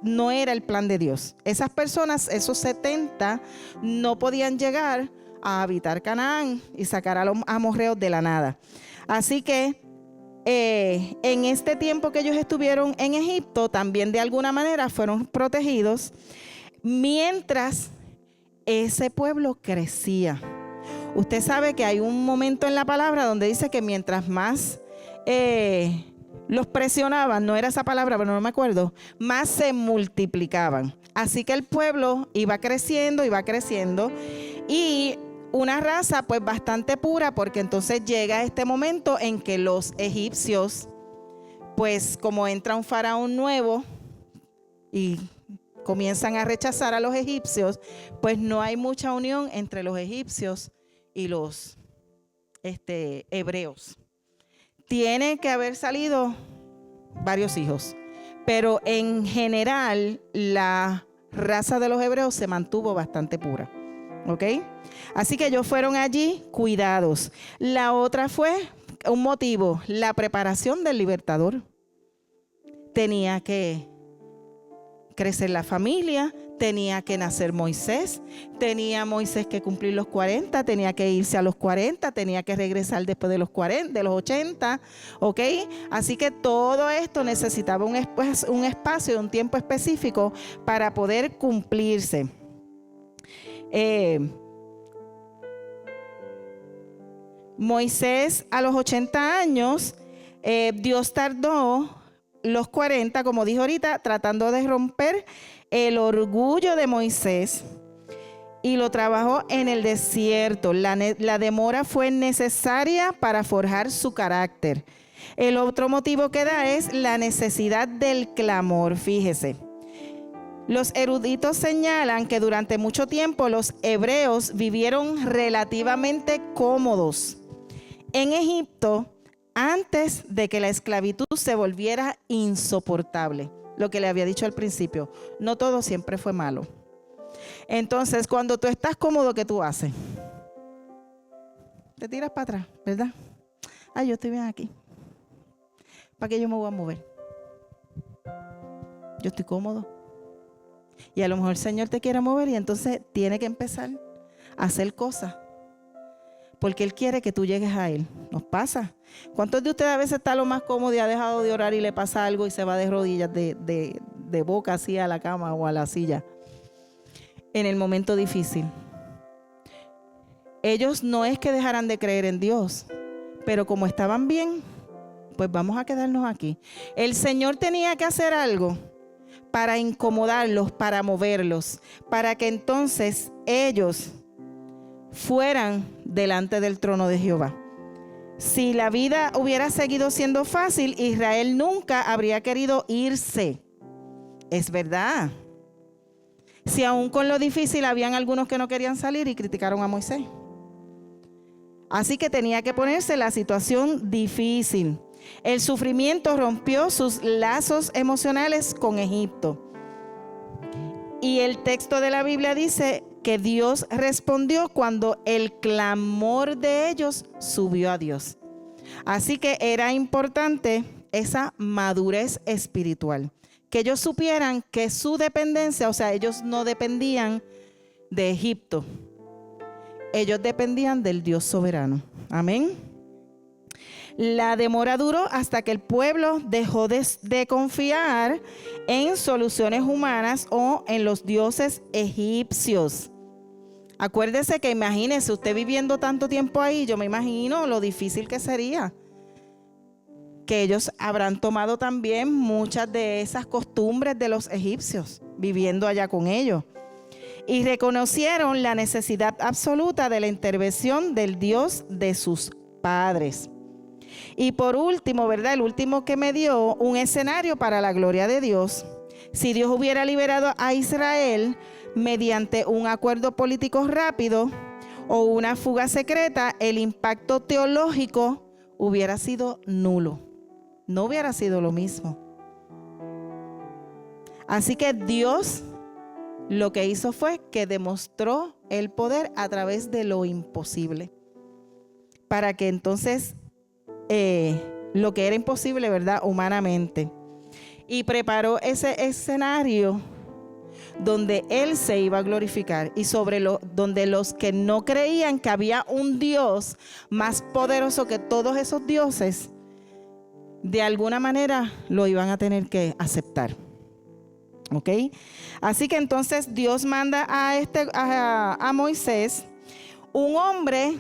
no era el plan de Dios. Esas personas, esos 70, no podían llegar a habitar Canaán y sacar a los amorreos de la nada. Así que en este tiempo que ellos estuvieron en Egipto, también de alguna manera fueron protegidos, mientras ese pueblo crecía. Usted sabe que hay un momento en la palabra donde dice que mientras más los presionaban, no era esa palabra, pero no me acuerdo, más se multiplicaban. Así que el pueblo iba creciendo y una raza pues bastante pura, porque entonces llega este momento en que los egipcios, pues como entra un faraón nuevo y comienzan a rechazar a los egipcios, pues no hay mucha unión entre los egipcios y los hebreos. Tiene que haber salido varios hijos, pero en general la raza de los hebreos se mantuvo bastante pura, ¿ok? Así que ellos fueron allí cuidados. La otra fue un motivo, la preparación del libertador. Tenía que crecer la familia, tenía que nacer Moisés, tenía Moisés que cumplir los 40, tenía que irse a los 40, tenía que regresar después de los 40, de los 80, ¿ok? Así que todo esto necesitaba un espacio, un tiempo específico para poder cumplirse. Moisés a los 80 años, Dios tardó los 40, como dijo ahorita, tratando de romper el orgullo de Moisés, y lo trabajó en el desierto. La demora fue necesaria para forjar su carácter. El otro motivo que da es la necesidad del clamor. Fíjese, los eruditos señalan que durante mucho tiempo los hebreos vivieron relativamente cómodos en Egipto antes de que la esclavitud se volviera insoportable. Lo que le había dicho al principio, no todo siempre fue malo. Entonces, cuando tú estás cómodo, ¿qué tú haces? Te tiras para atrás, ¿verdad? Yo estoy bien aquí. ¿Para qué yo me voy a mover? Yo estoy cómodo. Y a lo mejor el Señor te quiere mover y entonces tiene que empezar a hacer cosas. Porque Él quiere que tú llegues a Él. ¿Nos pasa? ¿Cuántos de ustedes a veces está lo más cómodo y ha dejado de orar y le pasa algo y se va de rodillas, de boca así a la cama o a la silla? En el momento difícil. Ellos no es que dejaran de creer en Dios, pero como estaban bien, pues vamos a quedarnos aquí. El Señor tenía que hacer algo para incomodarlos, para moverlos, para que entonces ellos fueran delante del trono de Jehová. Si la vida hubiera seguido siendo fácil, Israel nunca habría querido irse. Es verdad. Si aún con lo difícil habían algunos que no querían salir y criticaron a Moisés. Así que tenía que ponerse la situación difícil. El sufrimiento rompió sus lazos emocionales con Egipto. Y el texto de la Biblia dice que Dios respondió cuando el clamor de ellos subió a Dios. Así que era importante esa madurez espiritual. Que ellos supieran que su dependencia, o sea, ellos no dependían de Egipto. Ellos dependían del Dios soberano. Amén. La demora duró hasta que el pueblo dejó de confiar en soluciones humanas o en los dioses egipcios. Acuérdese que imagínese usted viviendo tanto tiempo ahí, yo me imagino lo difícil que sería. Que ellos habrán tomado también muchas de esas costumbres de los egipcios, viviendo allá con ellos. Y reconocieron la necesidad absoluta de la intervención del Dios de sus padres. Y por último, ¿verdad? El último que me dio un escenario para la gloria de Dios. Si Dios hubiera liberado a Israel mediante un acuerdo político rápido o una fuga secreta, el impacto teológico hubiera sido nulo. No hubiera sido lo mismo. Así que Dios lo que hizo fue que demostró el poder a través de lo imposible. Para que entonces lo que era imposible, ¿verdad? Humanamente. Y preparó ese escenario donde Él se iba a glorificar y donde los que no creían que había un Dios más poderoso que todos esos dioses, de alguna manera lo iban a tener que aceptar. ¿Ok? Así que entonces Dios manda a Moisés, un hombre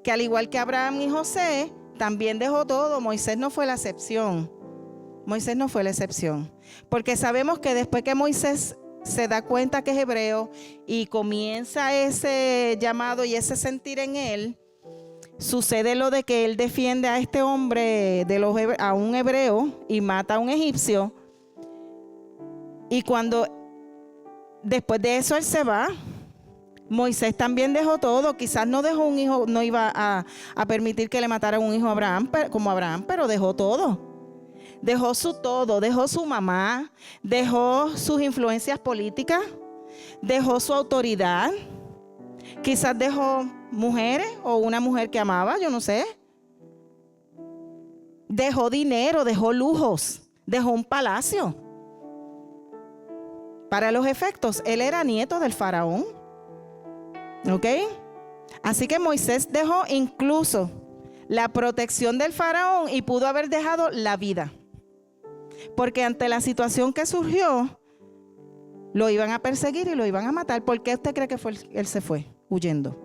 que al igual que Abraham y José, también dejó todo. Moisés no fue la excepción. Moisés no fue la excepción. Porque sabemos que después que Moisés se da cuenta que es hebreo y comienza ese llamado y ese sentir en él, sucede lo de que él defiende a este hombre, a un hebreo, y mata a un egipcio. Y después de eso él se va, Moisés también dejó todo. Quizás no dejó un hijo, no iba a permitir que le mataran un hijo a Abraham, como Abraham, pero dejó todo. Dejó su todo, dejó su mamá, dejó sus influencias políticas, dejó su autoridad. Quizás dejó mujeres o una mujer que amaba, yo no sé. Dejó dinero, dejó lujos, dejó un palacio. Para los efectos, él era nieto del faraón. ¿Ok? Así que Moisés dejó incluso la protección del faraón y pudo haber dejado la vida. Porque ante la situación que surgió, lo iban a perseguir y lo iban a matar. ¿Por qué usted cree que él se fue huyendo?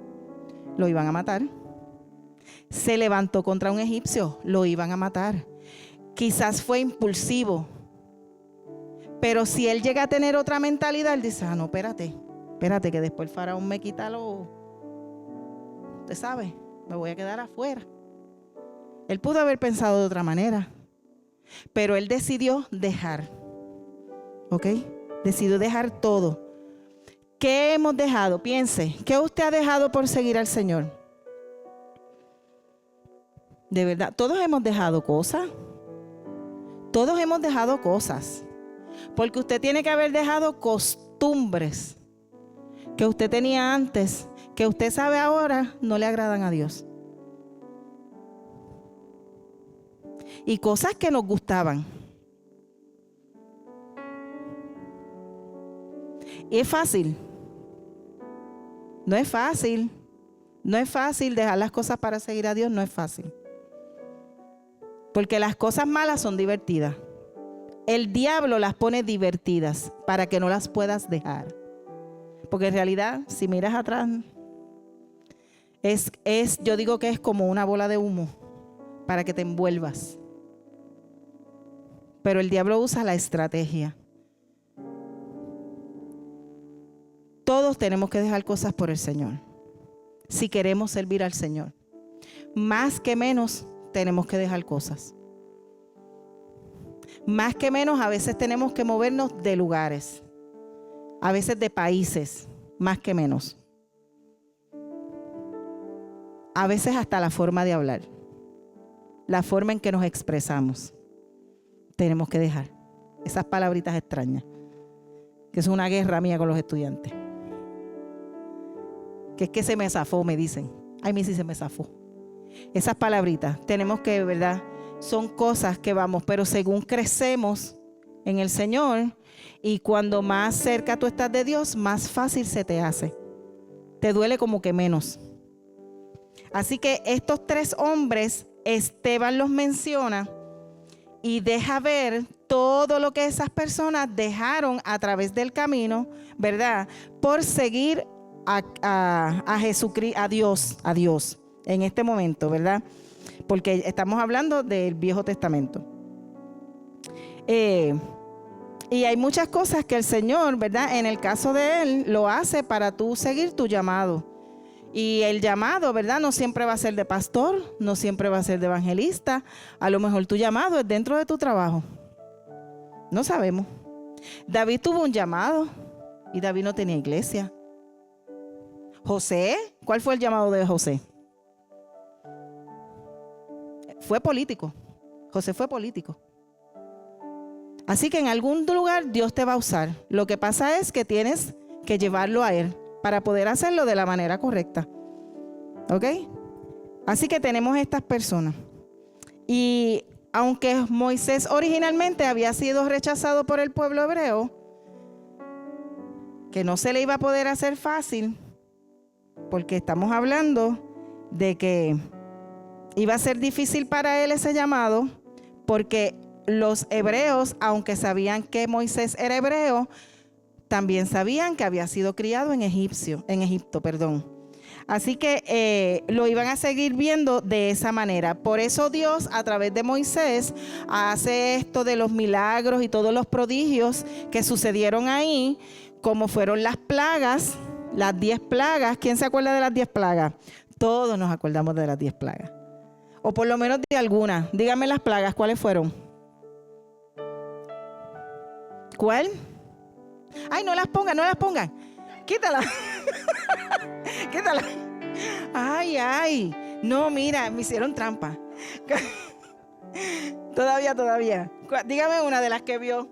Lo iban a matar. Se levantó contra un egipcio, lo iban a matar. Quizás fue impulsivo. Pero si él llega a tener otra mentalidad, él dice, no, espérate, que después el faraón me quita usted sabe, me voy a quedar afuera. Él pudo haber pensado de otra manera, pero él decidió dejar, ¿ok? Decidió dejar todo. ¿Qué hemos dejado? Piense, ¿qué usted ha dejado por seguir al Señor? De verdad, todos hemos dejado cosas. Todos hemos dejado cosas. Porque usted tiene que haber dejado costumbres que usted tenía antes, que usted sabe ahora no le agradan a Dios. Y cosas que nos gustaban. Y es fácil. No es fácil. No es fácil dejar las cosas para seguir a Dios, no es fácil. Porque las cosas malas son divertidas. El diablo las pone divertidas para que no las puedas dejar. Porque en realidad, si miras atrás, yo digo que es como una bola de humo para que te envuelvas. Pero el diablo usa la estrategia. Todos tenemos que dejar cosas por el Señor, si queremos servir al Señor. Más que menos tenemos que dejar cosas. Más que menos a veces tenemos que movernos de lugares, a veces de países, más que menos. A veces hasta la forma de hablar, la forma en que nos expresamos, tenemos que dejar esas palabritas extrañas, que es una guerra mía con los estudiantes. Que es que se me zafó, me dicen. Ay, mí sí se me zafó. Esas palabritas, tenemos que, ¿verdad? Son cosas que vamos, pero según crecemos en el Señor y cuando más cerca tú estás de Dios, más fácil se te hace. Te duele como que menos. Así que estos 3 hombres, Esteban los menciona y deja ver todo lo que esas personas dejaron a través del camino, ¿verdad? Por seguir a Jesucristo, a Dios en este momento, ¿verdad? Porque estamos hablando del Viejo Testamento. Y hay muchas cosas que el Señor, ¿verdad? En el caso de Él, lo hace para tú seguir tu llamado. Y el llamado, ¿verdad? No siempre va a ser de pastor, no siempre va a ser de evangelista. A lo mejor tu llamado es dentro de tu trabajo. No sabemos. David tuvo un llamado y David no tenía iglesia. José, ¿cuál fue el llamado de José? Fue político. José fue político. Así que en algún lugar Dios te va a usar. Lo que pasa es que tienes que llevarlo a Él para poder hacerlo de la manera correcta. ¿Ok? Así que tenemos estas personas. Y aunque Moisés originalmente había sido rechazado por el pueblo hebreo, que no se le iba a poder hacer fácil, porque estamos hablando de que iba a ser difícil para él ese llamado, porque los hebreos, aunque sabían que Moisés era hebreo, también sabían que había sido criado en Egipto. Así que lo iban a seguir viendo de esa manera. Por eso Dios, a través de Moisés, hace esto de los milagros y todos los prodigios que sucedieron ahí, como fueron las plagas, las 10 plagas. ¿Quién se acuerda de las 10 plagas? Todos nos acordamos de las 10 plagas. O por lo menos de algunas. Díganme las plagas, ¿cuáles fueron? ¿Cuál? Ay, no las pongan. Quítala. Quítala. Ay. No, mira, me hicieron trampa. Todavía. Dígame una de las que vio.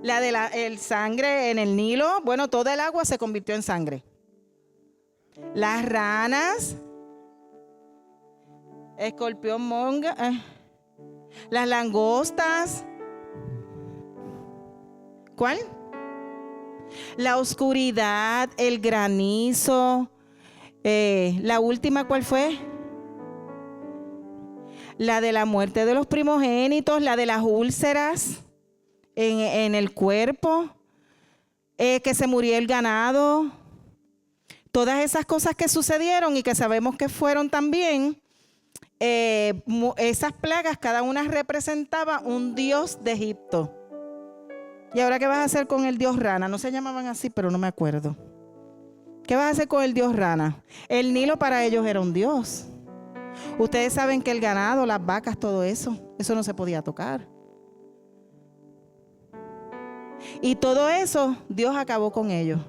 La de el sangre en el Nilo. Bueno, toda el agua se convirtió en sangre. Las ranas. Escorpión, monga. Las langostas. ¿Cuál? La oscuridad, el granizo. La última, ¿cuál fue? La de la muerte de los primogénitos, la de las úlceras en el cuerpo, que se murió el ganado. Todas esas cosas que sucedieron y que sabemos que fueron también, esas plagas, cada una representaba un dios de Egipto. ¿Y ahora qué vas a hacer con el dios rana? No se llamaban así, pero no me acuerdo. ¿Qué vas a hacer con el dios rana? El Nilo para ellos era un dios. Ustedes saben que el ganado, las vacas, todo eso no se podía tocar. Y todo eso, Dios acabó con ellos.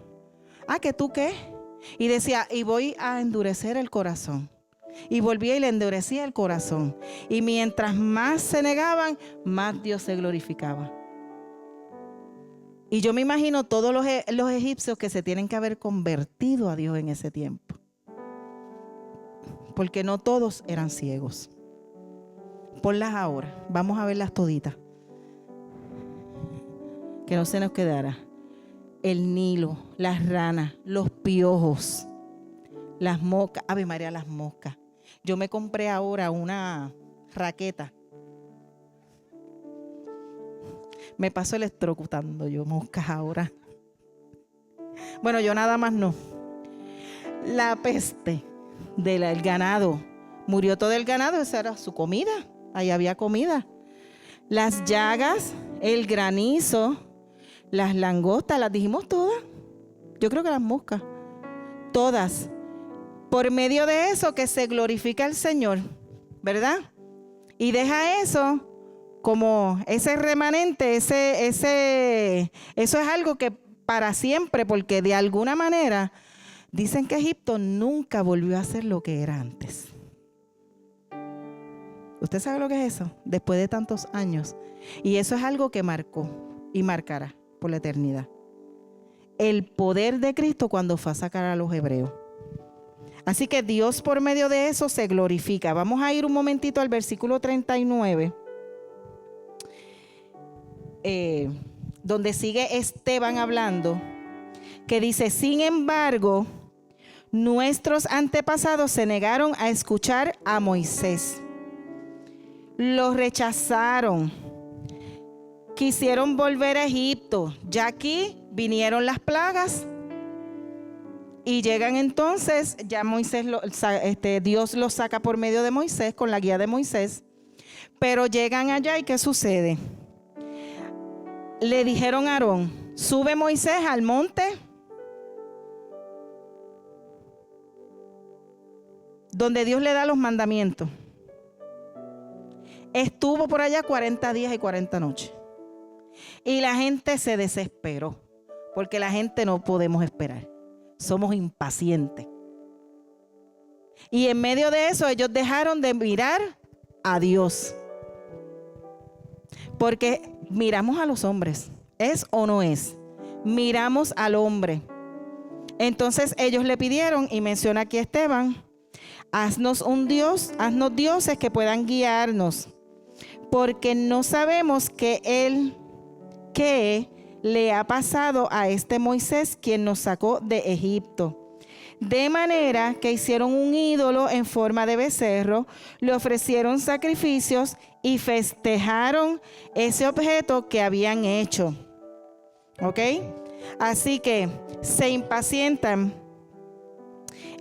¿Que tú qué? Y decía, y voy a endurecer el corazón. Y volvía y le endurecía el corazón. Y mientras más se negaban, más Dios se glorificaba. Y yo me imagino todos los egipcios que se tienen que haber convertido a Dios en ese tiempo. Porque no todos eran ciegos. Ponlas ahora. Vamos a verlas toditas. Que no se nos quedara. el Nilo, las ranas, los piojos, las moscas. Ave María, las moscas. Yo me compré ahora una raqueta. Me paso electrocutando yo moscas ahora. Bueno, yo nada más no. La peste del ganado. Murió todo el ganado, esa era su comida. Ahí había comida. Las llagas, el granizo, las langostas, las dijimos todas. Yo creo que las moscas. Todas. Por medio de eso que se glorifica al Señor, ¿verdad? Y deja eso como ese remanente, eso es algo que para siempre, porque de alguna manera dicen que Egipto nunca volvió a ser lo que era antes. ¿Usted sabe lo que es eso? Después de tantos años. Y eso es algo que marcó y marcará por la eternidad. El poder de Cristo cuando fue a sacar a los hebreos. Así que Dios por medio de eso se glorifica. Vamos a ir un momentito al versículo 39. Donde sigue Esteban hablando. Que dice, sin embargo, nuestros antepasados se negaron a escuchar a Moisés. Los rechazaron. Quisieron volver a Egipto. Ya aquí vinieron las plagas. Y llegan entonces, ya Dios los saca por medio de Moisés, con la guía de Moisés. Pero llegan allá y ¿qué sucede? Le dijeron a Aarón, sube Moisés al monte donde Dios le da los mandamientos. Estuvo por allá 40 días y 40 noches. Y la gente se desesperó, porque la gente no podemos esperar. Somos impacientes. Y en medio de eso ellos dejaron de mirar a Dios. Porque miramos a los hombres. ¿Es o no es? Miramos al hombre. Entonces ellos le pidieron, y menciona aquí Esteban, haznos un Dios, haznos dioses que puedan guiarnos. Porque no sabemos qué le ha pasado a este Moisés, quien nos sacó de Egipto. De manera que hicieron un ídolo en forma de becerro, le ofrecieron sacrificios y festejaron ese objeto que habían hecho. ¿Ok? Así que se impacientan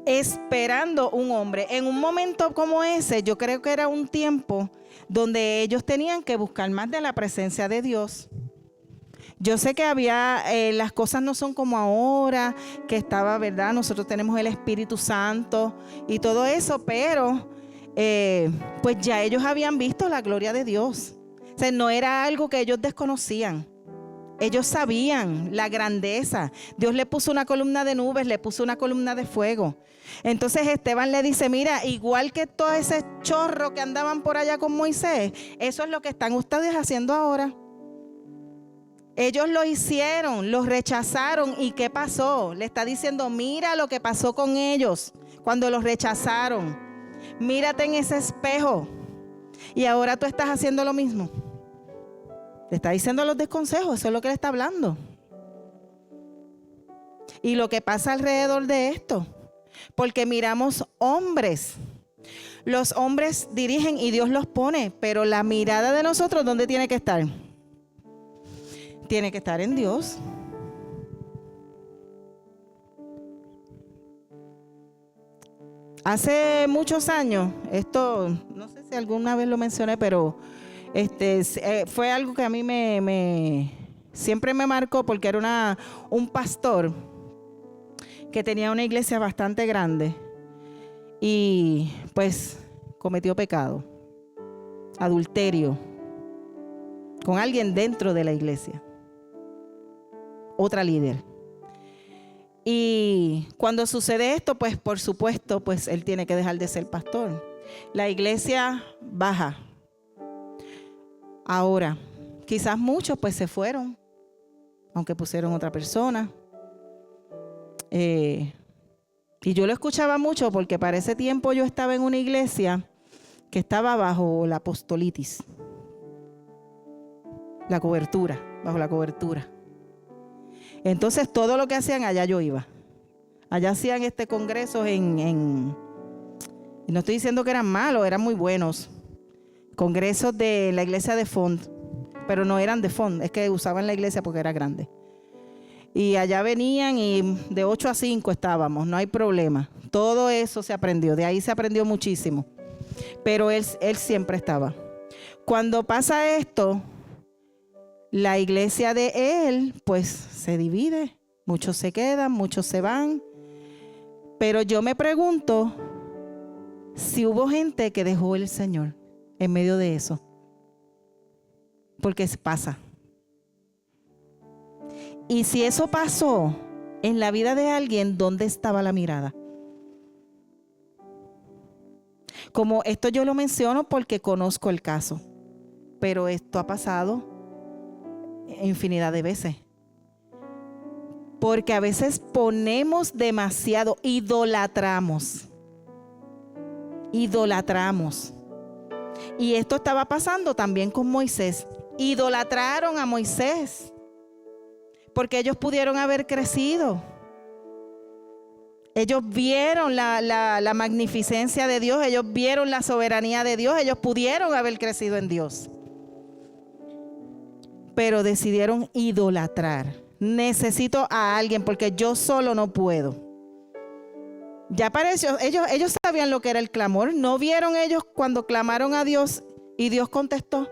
esperando un hombre. En un momento como ese, yo creo que era un tiempo donde ellos tenían que buscar más de la presencia de Dios. Yo sé que las cosas no son como ahora, que estaba, ¿verdad? Nosotros tenemos el Espíritu Santo y todo eso, pero pues ya ellos habían visto la gloria de Dios. O sea, no era algo que ellos desconocían. Ellos sabían la grandeza. Dios le puso una columna de nubes, le puso una columna de fuego. Entonces Esteban le dice, mira, igual que todo ese chorro que andaban por allá con Moisés, eso es lo que están ustedes haciendo ahora. Ellos lo hicieron, los rechazaron. ¿Y qué pasó? Le está diciendo, mira lo que pasó con ellos cuando los rechazaron. Mírate en ese espejo. Y ahora tú estás haciendo lo mismo. Le está diciendo los desconsejos, eso es lo que le está hablando. Y lo que pasa alrededor de esto. Porque miramos hombres. Los hombres dirigen y Dios los pone. Pero la mirada de nosotros, ¿dónde tiene que estar? Tiene que estar en Dios. Hace muchos años, esto no sé si alguna vez lo mencioné, pero fue algo que a mí siempre me marcó, porque era un pastor que tenía una iglesia bastante grande y pues cometió pecado, adulterio con alguien dentro de la iglesia. Otra líder. Y cuando sucede esto, pues por supuesto, pues él tiene que dejar de ser pastor. La iglesia baja. Ahora, quizás muchos pues se fueron, aunque pusieron otra persona. Y yo lo escuchaba mucho porque para ese tiempo yo estaba en una iglesia que estaba bajo la apostolitis. Bajo la cobertura. Entonces todo lo que hacían allá yo iba. Allá hacían congresos y no estoy diciendo que eran malos, eran muy buenos. Congresos de la iglesia de Font, pero no eran de Font, es que usaban la iglesia porque era grande. Y allá venían y de 8 a 5 estábamos, no hay problema. Todo eso se aprendió, de ahí se aprendió muchísimo. Pero él siempre estaba. Cuando pasa esto, la iglesia de él, pues se divide. Muchos se quedan, muchos se van. Pero yo me pregunto si hubo gente que dejó el Señor en medio de eso. Porque pasa. Y si eso pasó en la vida de alguien, ¿dónde estaba la mirada? Como esto yo lo menciono porque conozco el caso, pero esto ha pasado infinidad de veces. Porque a veces ponemos demasiado, idolatramos. Y esto estaba pasando también con Moisés. Idolatraron a Moisés. Porque ellos pudieron haber crecido. Ellos vieron la magnificencia de Dios. Ellos vieron la soberanía de Dios. Ellos pudieron haber crecido en Dios. Pero decidieron idolatrar. Necesito a alguien porque yo solo no puedo. Ya apareció. Ellos sabían lo que era el clamor. ¿No vieron ellos cuando clamaron a Dios y Dios contestó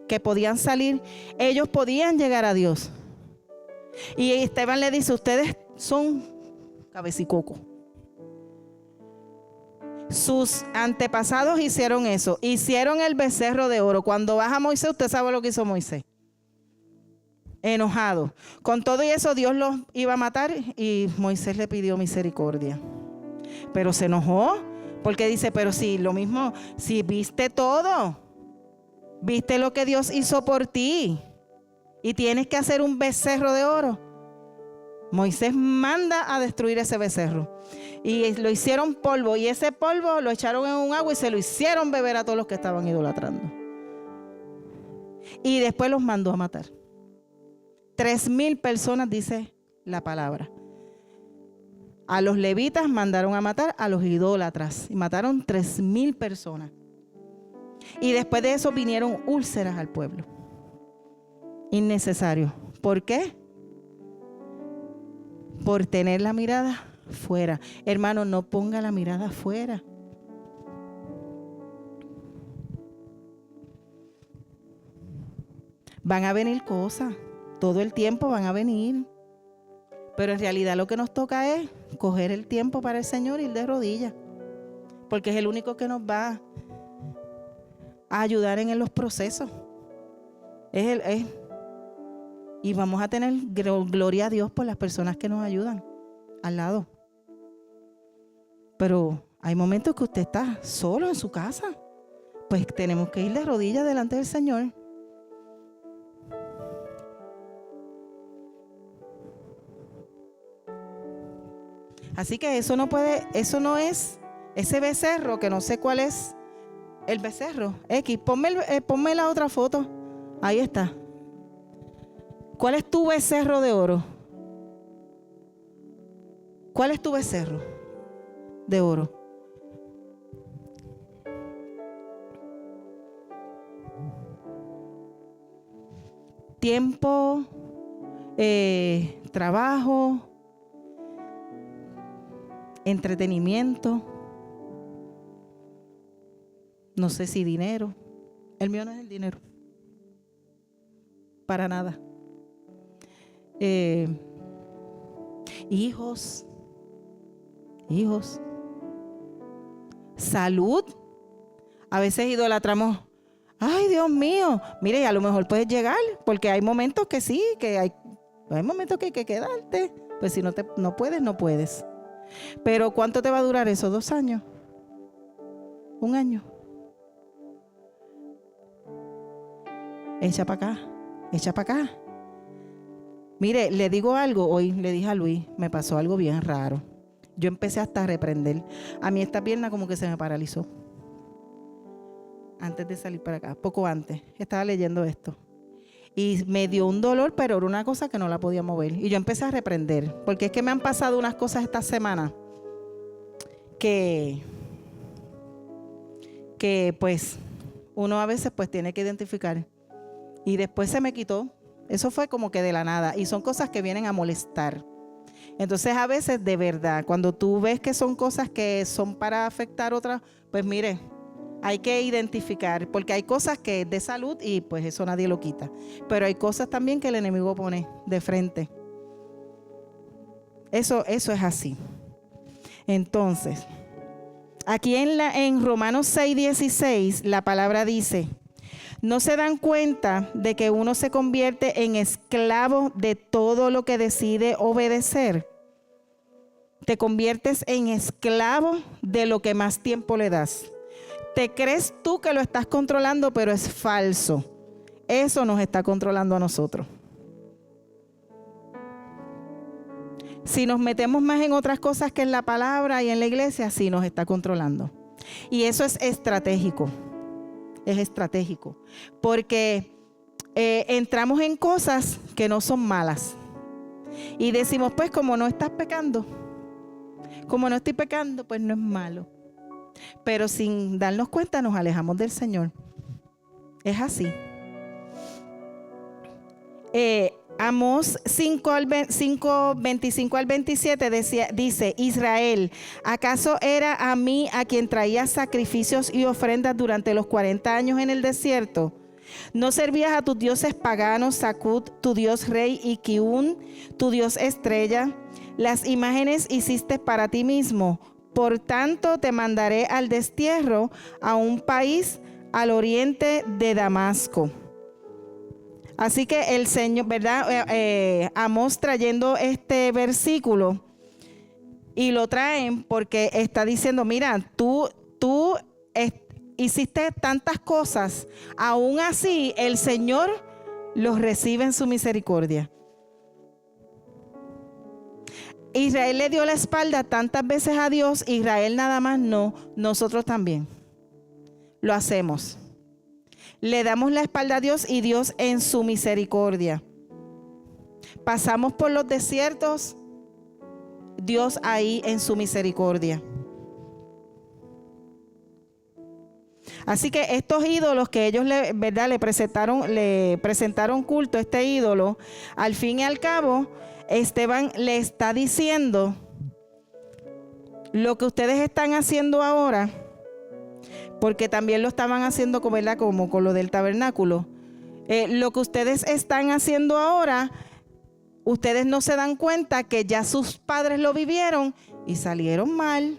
que podían salir? Ellos podían llegar a Dios. Y Esteban le dice, ustedes son cabecicoco. Sus antepasados hicieron eso. Hicieron el becerro de oro. Cuando baja Moisés, usted sabe lo que hizo Moisés. Enojado. Con todo y eso, Dios los iba a matar y Moisés le pidió misericordia. Pero se enojó porque dice, pero si lo mismo, si viste todo, viste lo que Dios hizo por ti. Y tienes que hacer un becerro de oro. Moisés manda a destruir ese becerro. Y lo hicieron polvo. Y ese polvo lo echaron en un agua y se lo hicieron beber a todos los que estaban idolatrando. Y después los mandó a matar. 3,000 personas, dice la palabra. A los levitas mandaron a matar a los idólatras. Y mataron 3,000 personas. Y después de eso vinieron úlceras al pueblo. Innecesario. ¿Por qué? Por tener la mirada fuera. Hermano, no ponga la mirada fuera. Van a venir cosas. Todo el tiempo van a venir. Pero en realidad lo que nos toca es coger el tiempo para el Señor y ir de rodillas. Porque es el único que nos va a ayudar en los procesos. Y vamos a tener gloria a Dios por las personas que nos ayudan al lado. Pero hay momentos que usted está solo en su casa. Pues tenemos que ir de rodillas delante del Señor. Así que eso no es ese becerro, que no sé cuál es el becerro. Ponme la otra foto. Ahí está. ¿Cuál es tu becerro de oro? ¿Cuál es tu becerro de oro? Tiempo, trabajo, entretenimiento, no sé si dinero. El mío no es el dinero, para nada. Hijos, salud. A veces idolatramos. Ay, Dios mío. Mire, a lo mejor puedes llegar, porque hay momentos que sí, que hay momentos que hay que quedarte. Pues si no puedes, no puedes. Pero ¿cuánto te va a durar eso? 2 años. 1 año. Echa para acá. Mire, le digo algo, hoy le dije a Luis, me pasó algo bien raro. Yo empecé hasta a reprender. A mí esta pierna como que se me paralizó. Antes de salir para acá, poco antes, estaba leyendo esto. Y me dio un dolor, pero era una cosa que no la podía mover. Y yo empecé a reprender, porque es que me han pasado unas cosas esta semana que pues uno a veces pues tiene que identificar. Y después se me quitó. Eso fue como que de la nada. Y son cosas que vienen a molestar. Entonces a veces de verdad, cuando tú ves que son cosas que son para afectar otras, pues mire, hay que identificar, porque hay cosas que es de salud y pues eso nadie lo quita. Pero hay cosas también que el enemigo pone de frente. Eso es así. Entonces, aquí en Romanos 6:16, la palabra dice: ¿no se dan cuenta de que uno se convierte en esclavo de todo lo que decide obedecer? Te conviertes en esclavo de lo que más tiempo le das. Te crees tú que lo estás controlando, pero es falso. Eso nos está controlando a nosotros. Si nos metemos más en otras cosas que en la palabra y en la iglesia, sí nos está controlando. Y eso es estratégico. Es estratégico. Porque entramos en cosas que no son malas. Y decimos, pues como no estás pecando, como no estoy pecando, pues no es malo. Pero sin darnos cuenta nos alejamos del Señor. Es así. Amós 5:25 al 27 dice: Israel, ¿acaso era a mí a quien traía sacrificios y ofrendas durante los 40 años en el desierto? ¿No servías a tus dioses paganos, Sakut, tu dios rey, y Kiun, tu dios estrella? Las imágenes hiciste para ti mismo. Por tanto, te mandaré al destierro, a un país al oriente de Damasco. Así que el Señor, ¿verdad? Amós trayendo este versículo y lo traen porque está diciendo, mira, tú hiciste tantas cosas, aún así el Señor los recibe en su misericordia. Israel le dio la espalda tantas veces a Dios, Israel nada más no, nosotros también lo hacemos. Le damos la espalda a Dios y Dios en su misericordia. Pasamos por los desiertos, Dios ahí en su misericordia. Así que estos ídolos que ellos le presentaron culto a este ídolo, al fin y al cabo, Esteban le está diciendo: lo que ustedes están haciendo ahora, porque también lo estaban haciendo como con lo del tabernáculo, lo que ustedes están haciendo ahora, ustedes no se dan cuenta que ya sus padres lo vivieron y salieron mal.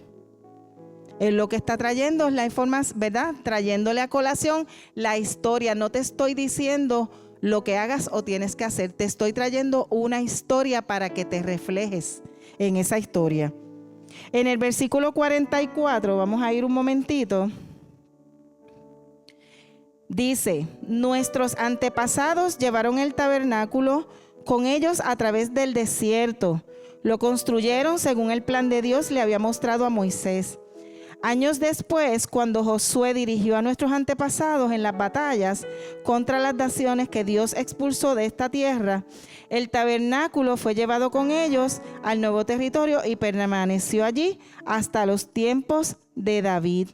Lo que está trayendo es la información, ¿verdad? Trayéndole a colación la historia. No te estoy diciendo lo que hagas o tienes que hacer. Te estoy trayendo una historia para que te reflejes en esa historia. En el versículo 44, vamos a ir un momentito. Dice: nuestros antepasados llevaron el tabernáculo con ellos a través del desierto. Lo construyeron según el plan de Dios le había mostrado a Moisés. Años después, cuando Josué dirigió a nuestros antepasados en las batallas contra las naciones que Dios expulsó de esta tierra, el tabernáculo fue llevado con ellos al nuevo territorio y permaneció allí hasta los tiempos de David.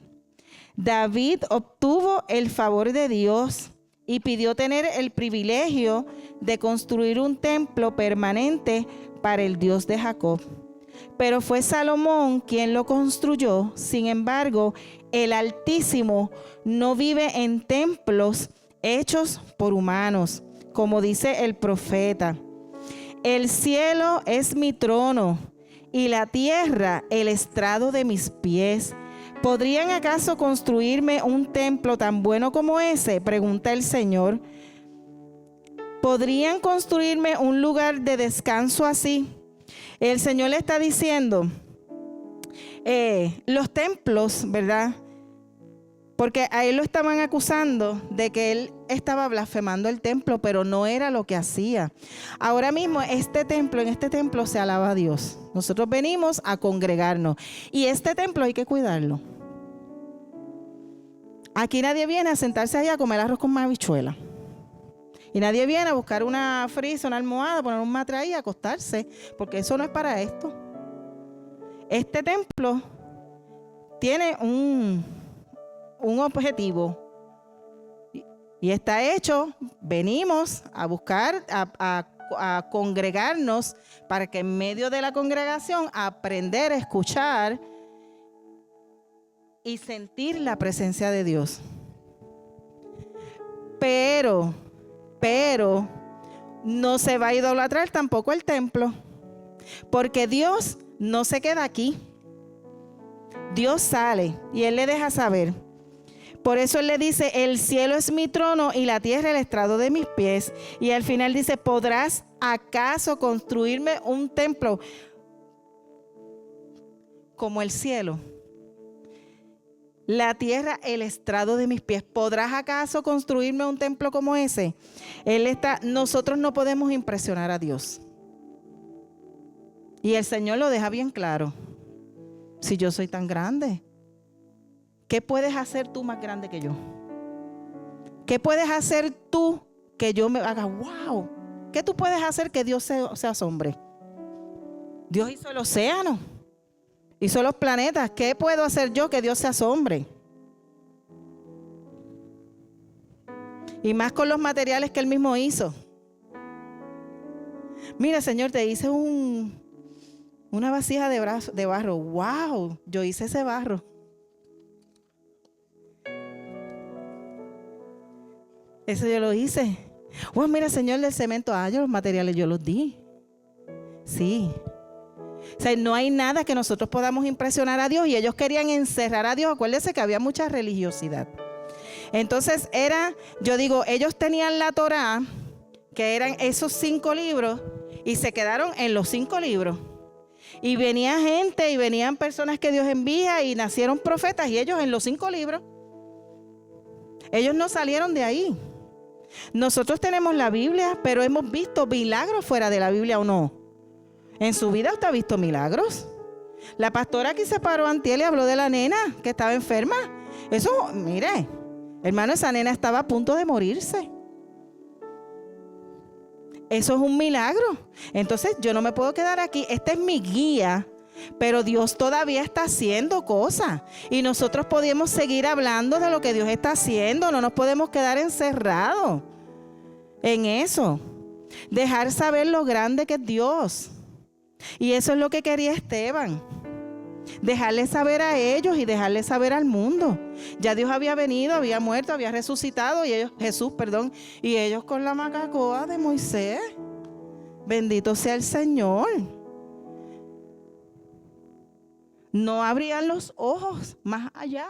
David obtuvo el favor de Dios y pidió tener el privilegio de construir un templo permanente para el Dios de Jacob. Pero fue Salomón quien lo construyó. Sin embargo, el Altísimo no vive en templos hechos por humanos, como dice el profeta. El cielo es mi trono y la tierra el estrado de mis pies. ¿Podrían acaso construirme un templo tan bueno como ese?, pregunta el Señor. ¿Podrían construirme un lugar de descanso así? El Señor le está diciendo, los templos, ¿verdad? Porque a él lo estaban acusando de que él estaba blasfemando el templo, pero no era lo que hacía. Ahora mismo en este templo se alaba a Dios. Nosotros venimos a congregarnos y este templo hay que cuidarlo. Aquí nadie viene a sentarse allá a comer arroz con habichuela. Y nadie viene a buscar una frisa, una almohada, poner un matre ahí y acostarse, porque eso no es para esto. Este templo tiene un objetivo y está hecho, venimos a buscar, a congregarnos para que en medio de la congregación aprender a escuchar y sentir la presencia de Dios. Pero no se va a idolatrar tampoco el templo, porque Dios no se queda aquí. Dios sale y Él le deja saber. Por eso Él le dice, el cielo es mi trono y la tierra el estrado de mis pies. Y al final dice, ¿podrás acaso construirme un templo como el cielo? La tierra el estrado de mis pies. ¿Podrás acaso construirme un templo como ese? Nosotros no podemos impresionar a Dios. Y el Señor lo deja bien claro. Si yo soy tan grande, ¿qué puedes hacer tú más grande que yo? ¿Qué puedes hacer tú que yo me haga wow? ¿Qué tú puedes hacer que Dios se asombre? Dios hizo el océano, hizo los planetas. ¿Qué puedo hacer yo que Dios se asombre? Y más con los materiales que Él mismo hizo. Mira, Señor, te hice una vasija de barro. ¡Wow! Yo hice ese barro. Eso yo lo hice. Wow, mira, Señor, del cemento. Yo los materiales yo los di. Sí. O sea, no hay nada que nosotros podamos impresionar a Dios. Y ellos querían encerrar a Dios. Acuérdense que había mucha religiosidad. Entonces ellos tenían la Torá, que eran esos 5 libros, y se quedaron en los 5 libros. Y venía gente y venían personas que Dios envía y nacieron profetas, y ellos en los 5 libros. Ellos no salieron de ahí. Nosotros tenemos la Biblia, pero hemos visto milagros fuera de la Biblia, ¿o no? ¿En su vida usted ha visto milagros? La pastora aquí se paró antier y habló de la nena que estaba enferma. Eso, mire, hermano, esa nena estaba a punto de morirse. Eso es un milagro. Entonces yo no me puedo quedar aquí. Esta es mi guía, pero Dios todavía está haciendo cosas. Y nosotros podemos seguir hablando de lo que Dios está haciendo. No nos podemos quedar encerrados en eso. Dejar saber lo grande que es Dios. Y eso es lo que quería Esteban. Dejarle saber a ellos y dejarle saber al mundo. Ya Dios había venido, había muerto, había resucitado, y ellos con la macacoa de Moisés. Bendito sea el Señor. No abrían los ojos más allá.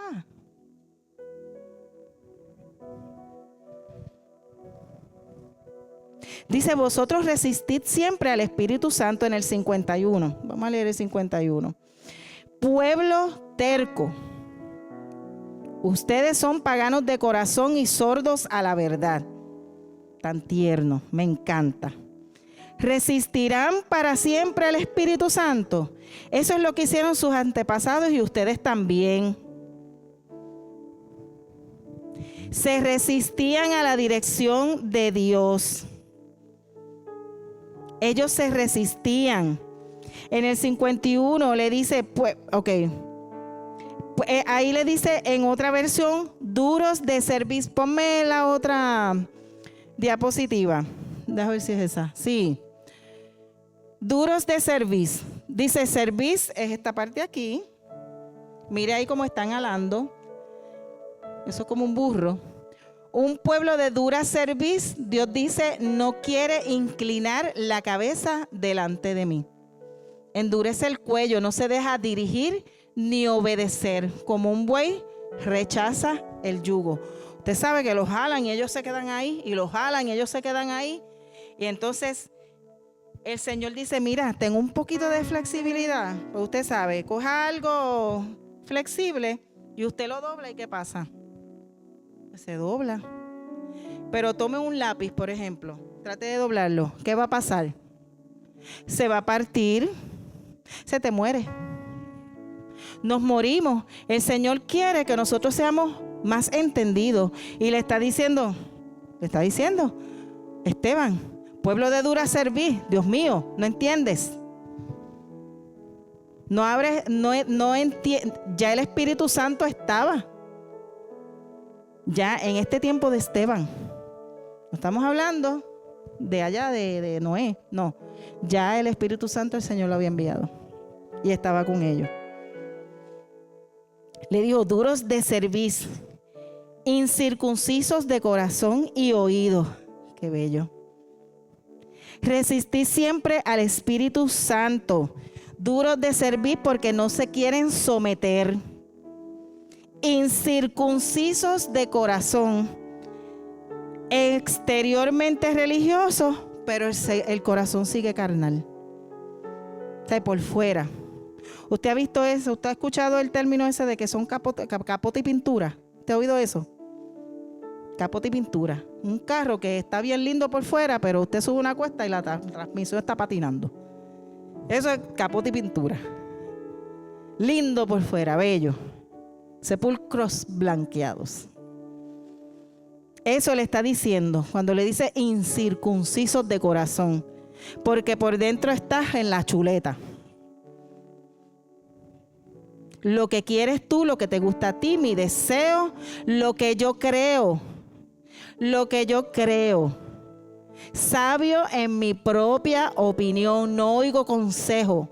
Dice, vosotros resistid siempre al Espíritu Santo en el 51. Vamos a leer el 51. Pueblo terco, ustedes son paganos de corazón y sordos a la verdad. Tan tierno, me encanta. ¿Resistirán para siempre al Espíritu Santo? Eso es lo que hicieron sus antepasados y ustedes también. Se resistían a la dirección de Dios. Ellos se resistían. En el 51 le dice, ahí le dice en otra versión, duros de cerviz. Ponme la otra diapositiva. Déjame ver si es esa. Sí. Duros de cerviz. Dice cerviz es esta parte aquí. Mire ahí cómo están alando. Eso es como un burro. Un pueblo de dura cerviz, Dios dice, no quiere inclinar la cabeza delante de mí. Endurece el cuello, no se deja dirigir ni obedecer. Como un buey, rechaza el yugo. Usted sabe que los jalan y ellos se quedan ahí, y los jalan y ellos se quedan ahí. Y entonces el Señor dice, mira, tengo un poquito de flexibilidad. Pues usted sabe, coja algo flexible y usted lo dobla, ¿y qué pasa? Se dobla. Pero tome un lápiz, por ejemplo, trate de doblarlo. ¿Qué va a pasar? Se va a partir. Se te muere. Nos morimos. El Señor quiere que nosotros seamos más entendidos. Y le está diciendo, Esteban, pueblo de dura cerviz, Dios mío, ¿no entiendes? Ya el Espíritu Santo estaba. Ya en este tiempo de Esteban. No estamos hablando de allá de Noé, no. Ya el Espíritu Santo el Señor lo había enviado y estaba con ellos. Le dijo, duros de cerviz, incircuncisos de corazón y oído. Qué bello. Resistí siempre al Espíritu Santo, duros de cerviz porque no se quieren someter. Incircuncisos de corazón, exteriormente religiosos, pero el corazón sigue carnal. O sea, por fuera. ¿Usted ha visto eso? ¿Usted ha escuchado el término ese de que son capote y pintura? ¿Usted ha oído eso? Capote y pintura. Un carro que está bien lindo por fuera, pero usted sube una cuesta y la transmisión está patinando. Eso es capote y pintura. Lindo por fuera, bello. Sepulcros blanqueados. Eso le está diciendo cuando le dice incircuncisos de corazón, porque por dentro estás en la chuleta. Lo que quieres tú, lo que te gusta a ti, mi deseo, lo que yo creo. Lo que yo creo. Sabio en mi propia opinión, no oigo consejo.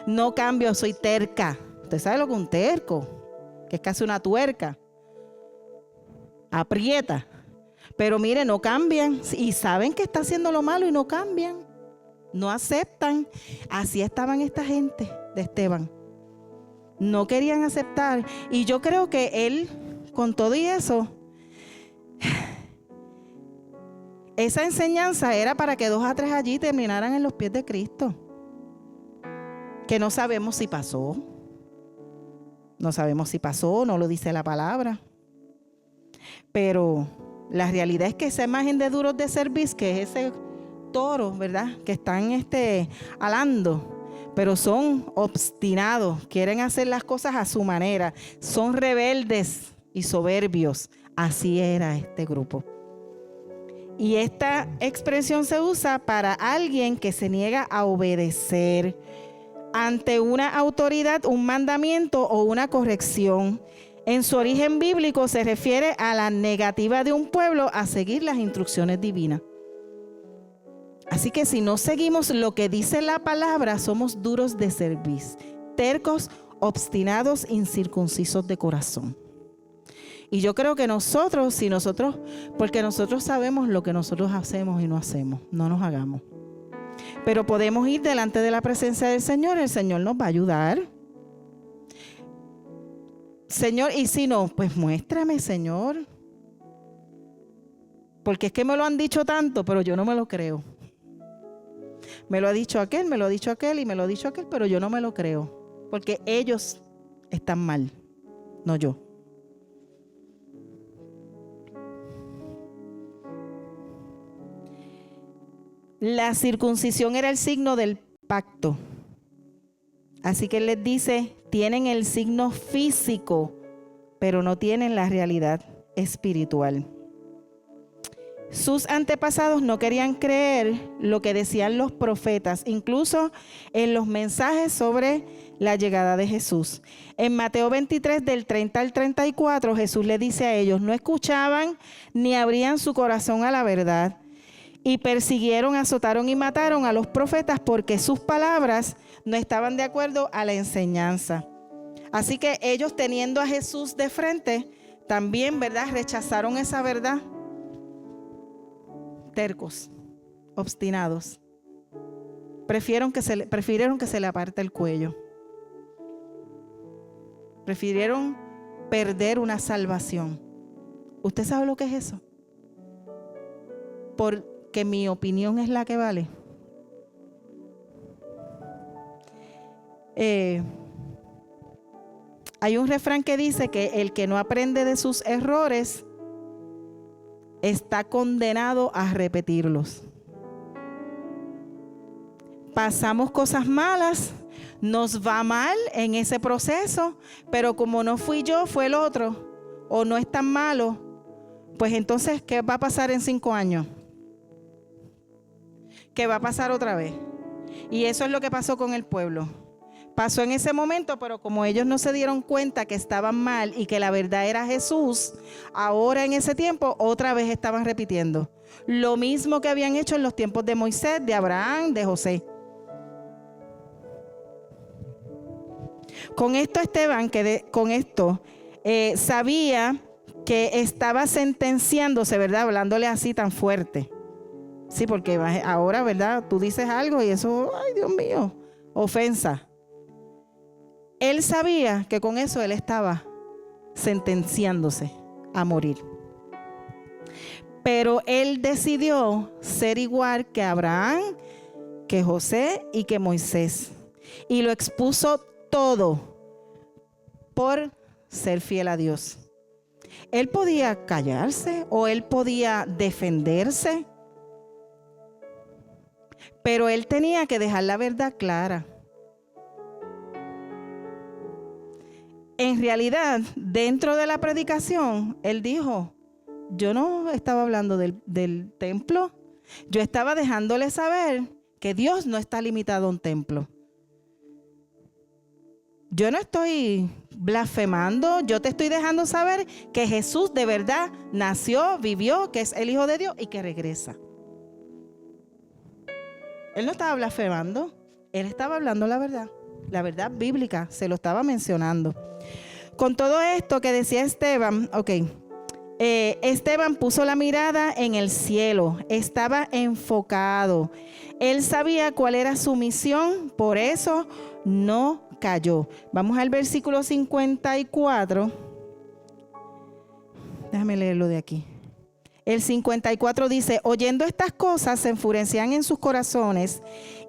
No cambio, soy terca. Usted sabe lo que es un terco, que es casi una tuerca. Aprieta. Pero mire, no cambian. Y saben que está haciendo lo malo y no cambian. No aceptan. Así estaban esta gente de Esteban. No querían aceptar. Y yo creo que él, con todo y eso, esa enseñanza era para que 2 a 3 allí terminaran en los pies de Cristo. Que no sabemos si pasó. No sabemos si pasó, no lo dice la palabra. Pero la realidad es que esa imagen de duros de cerviz, que es ese toro, ¿verdad? Que están alando, pero son obstinados, quieren hacer las cosas a su manera, son rebeldes y soberbios. Así era este grupo. Y esta expresión se usa para alguien que se niega a obedecer ante una autoridad, un mandamiento o una corrección. En su origen bíblico se refiere a la negativa de un pueblo a seguir las instrucciones divinas. Así que si no seguimos lo que dice la palabra, somos duros de cerviz, tercos, obstinados, incircuncisos de corazón. Y yo creo que porque nosotros sabemos lo que nosotros hacemos y no hacemos, no nos hagamos. Pero podemos ir delante de la presencia del Señor, el Señor nos va a ayudar. Señor, y si no, pues muéstrame, Señor. Porque es que me lo han dicho tanto, pero yo no me lo creo. Me lo ha dicho aquel, me lo ha dicho aquel y me lo ha dicho aquel, pero yo no me lo creo. Porque ellos están mal, no yo. La circuncisión era el signo del pacto. Así que él les dice, tienen el signo físico, pero no tienen la realidad espiritual. Sus antepasados no querían creer lo que decían los profetas, incluso en los mensajes sobre la llegada de Jesús. En Mateo 23, del 30 al 34, Jesús le dice a ellos, no escuchaban ni abrían su corazón a la verdad. Y persiguieron, azotaron y mataron a los profetas porque sus palabras no estaban de acuerdo a la enseñanza. Así que ellos, teniendo a Jesús de frente, también, ¿verdad?, rechazaron esa verdad. Tercos, obstinados. Prefirieron que se le aparte el cuello. Prefirieron perder una salvación. ¿Usted sabe lo que es eso? Porque mi opinión es la que vale. Hay un refrán que dice que el que no aprende de sus errores está condenado a repetirlos. Pasamos cosas malas, nos va mal en ese proceso, pero como no fui yo, fue el otro, o no es tan malo, Pues entonces, ¿qué va a pasar en 5 años? ¿Qué va a pasar otra vez? Y eso es lo que pasó con el pueblo. Pasó en ese momento, pero como ellos no se dieron cuenta que estaban mal y que la verdad era Jesús, ahora en ese tiempo otra vez estaban repitiendo lo mismo que habían hecho en los tiempos de Moisés, de Abraham, de José. Con esto Esteban, sabía que estaba sentenciándose, ¿verdad? Hablándole así tan fuerte. Sí, porque ahora, ¿verdad? Tú dices algo y eso, ay Dios mío, ofensa. Él sabía que con eso él estaba sentenciándose a morir. Pero él decidió ser igual que Abraham, que José y que Moisés. Y lo expuso todo por ser fiel a Dios. Él podía callarse o él podía defenderse, pero él tenía que dejar la verdad clara. En realidad, dentro de la predicación, él dijo, yo no estaba hablando del templo, yo estaba dejándole saber que Dios no está limitado a un templo. Yo no estoy blasfemando, yo te estoy dejando saber que Jesús de verdad nació, vivió, que es el Hijo de Dios y que regresa. Él no estaba blasfemando, él estaba hablando la verdad bíblica, se lo estaba mencionando. Con todo esto que decía Esteban, Esteban puso la mirada en el cielo, estaba enfocado. Él sabía cuál era su misión, por eso no cayó. Vamos al versículo 54. Déjame leerlo de aquí. El 54 dice, oyendo estas cosas se enfurecían en sus corazones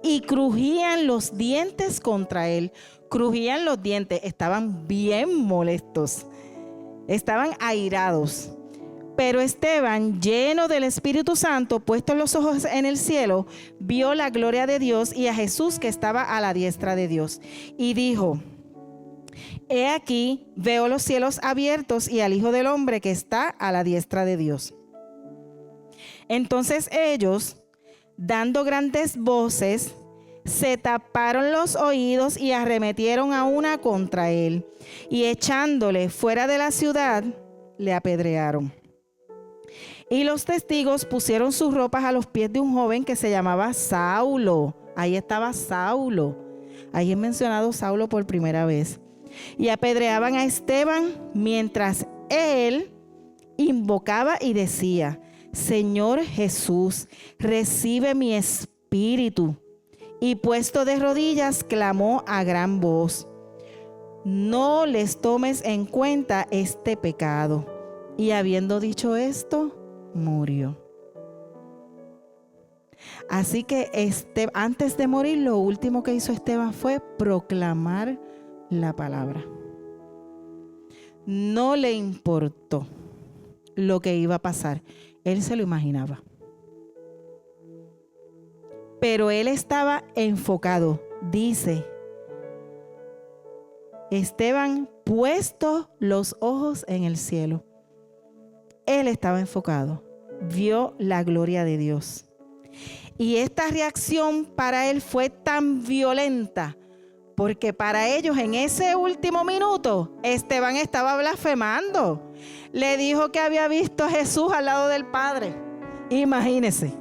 y crujían los dientes contra él. Crujían los dientes, estaban bien molestos, estaban airados. Pero Esteban, lleno del Espíritu Santo, puestos los ojos en el cielo, vio la gloria de Dios y a Jesús que estaba a la diestra de Dios. Y dijo, he aquí, veo los cielos abiertos y al Hijo del Hombre que está a la diestra de Dios. Entonces ellos, dando grandes voces, se taparon los oídos y arremetieron a una contra él, y echándole fuera de la ciudad, le apedrearon. Y los testigos pusieron sus ropas a los pies de un joven que se llamaba Saulo. Ahí estaba Saulo. Ahí es mencionado Saulo por primera vez. Y apedreaban a Esteban mientras él invocaba y decía, Señor Jesús, recibe mi espíritu. Y puesto de rodillas, clamó a gran voz, no les tomes en cuenta este pecado. Y habiendo dicho esto, murió. Así que antes de morir, lo último que hizo Esteban fue proclamar la palabra. No le importó lo que iba a pasar. Él se lo imaginaba. Pero él estaba enfocado. Dice, Esteban puesto los ojos en el cielo. Él estaba enfocado. Vio la gloria de Dios. Y esta reacción para él fue tan violenta, porque para ellos en ese último minuto, Esteban estaba blasfemando. Le dijo que había visto a Jesús al lado del Padre. Imagínense.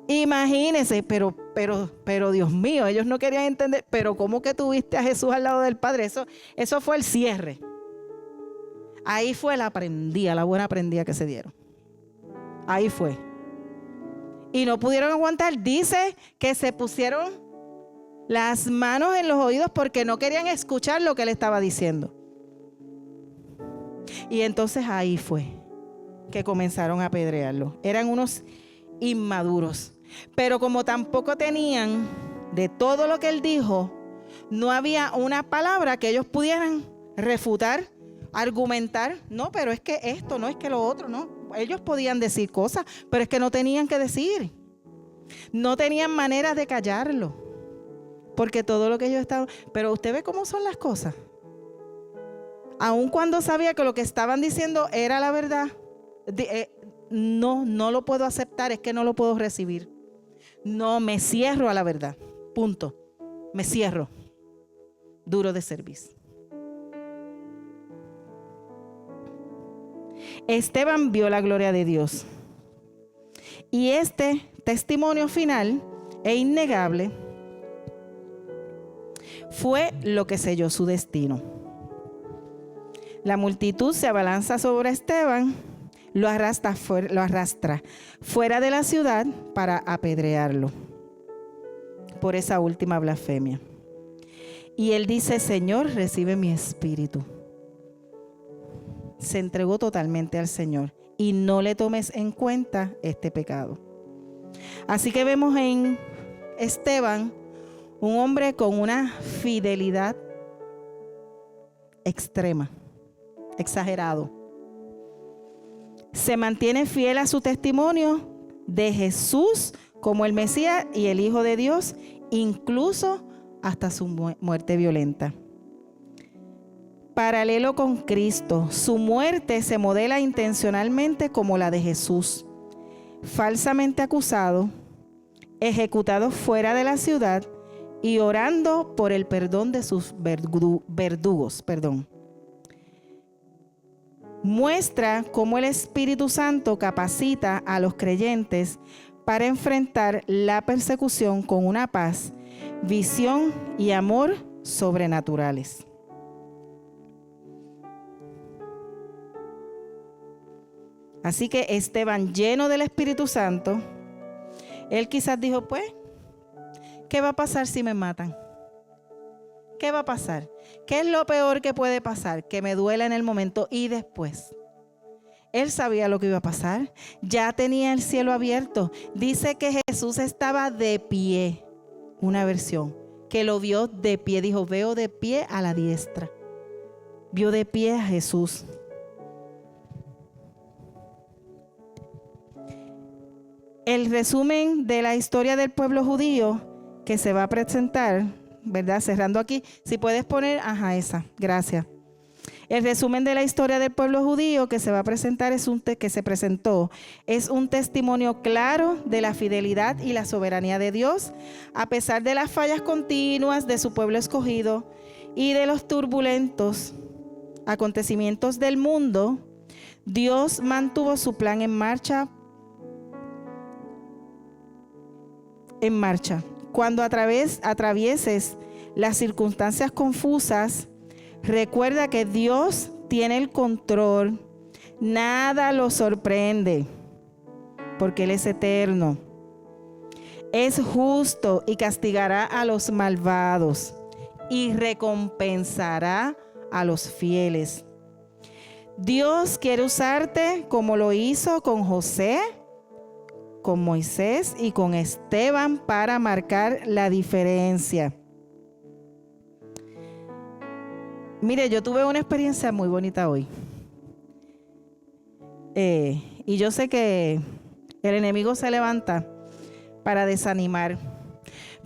Imagínense, pero Dios mío, ellos no querían entender, pero ¿cómo que tuviste a Jesús al lado del Padre? Eso fue el cierre. Ahí fue la buena prendida que se dieron. Ahí fue. Y no pudieron aguantar. Dice que se pusieron las manos en los oídos porque no querían escuchar lo que él estaba diciendo. Y entonces ahí fue que comenzaron a apedrearlo. Eran unos inmaduros. Pero como tampoco tenían de todo lo que él dijo, no había una palabra que ellos pudieran refutar, argumentar. No, pero es que esto, no es que lo otro, no. Ellos podían decir cosas, pero es que no tenían que decir. No tenían manera de callarlo. Porque todo lo que ellos estaban... Pero usted ve cómo son las cosas. Aun cuando sabía que lo que estaban diciendo era la verdad, no lo puedo aceptar, es que no lo puedo recibir. No, me cierro a la verdad. Punto. Me cierro. Duro de servicio. Esteban vio la gloria de Dios. Y este testimonio final e innegable fue lo que selló su destino. La multitud se abalanza sobre Esteban, lo arrastra fuera de la ciudad para apedrearlo por esa última blasfemia. Y él dice: Señor, recibe mi espíritu. Se entregó totalmente al Señor y no le tomes en cuenta este pecado. Así que vemos en Esteban un hombre con una fidelidad extrema, exagerado. Se mantiene fiel a su testimonio de Jesús como el Mesías y el Hijo de Dios, incluso hasta su muerte violenta. Paralelo con Cristo, su muerte se modela intencionalmente como la de Jesús. Falsamente acusado, ejecutado fuera de la ciudad y orando por el perdón de sus verdugos. Muestra cómo el Espíritu Santo capacita a los creyentes para enfrentar la persecución con una paz, visión y amor sobrenaturales. Así que Esteban, lleno del Espíritu Santo, él quizás dijo: pues, ¿qué va a pasar si me matan? ¿Qué va a pasar? ¿Qué es lo peor que puede pasar? Que me duela en el momento y después. Él sabía lo que iba a pasar. Ya tenía el cielo abierto. Dice que Jesús estaba de pie. Una versión que lo vio de pie. Dijo: veo de pie a la diestra. Vio de pie a Jesús. El resumen de la historia del pueblo judío que se va a presentar, ¿verdad? Cerrando aquí, si puedes poner, esa, gracias. El resumen de la historia del pueblo judío que se va a presentar es un testimonio claro de la fidelidad y la soberanía de Dios, a pesar de las fallas continuas de su pueblo escogido y de los turbulentos acontecimientos del mundo. Dios mantuvo su plan en marcha. Cuando atravieses las circunstancias confusas, recuerda que Dios tiene el control. Nada lo sorprende, porque Él es eterno. Es justo y castigará a los malvados y recompensará a los fieles. Dios quiere usarte como lo hizo con José, con Moisés y con Esteban para marcar la diferencia. Mire, yo tuve una experiencia muy bonita hoy. Y yo sé que el enemigo se levanta para desanimar.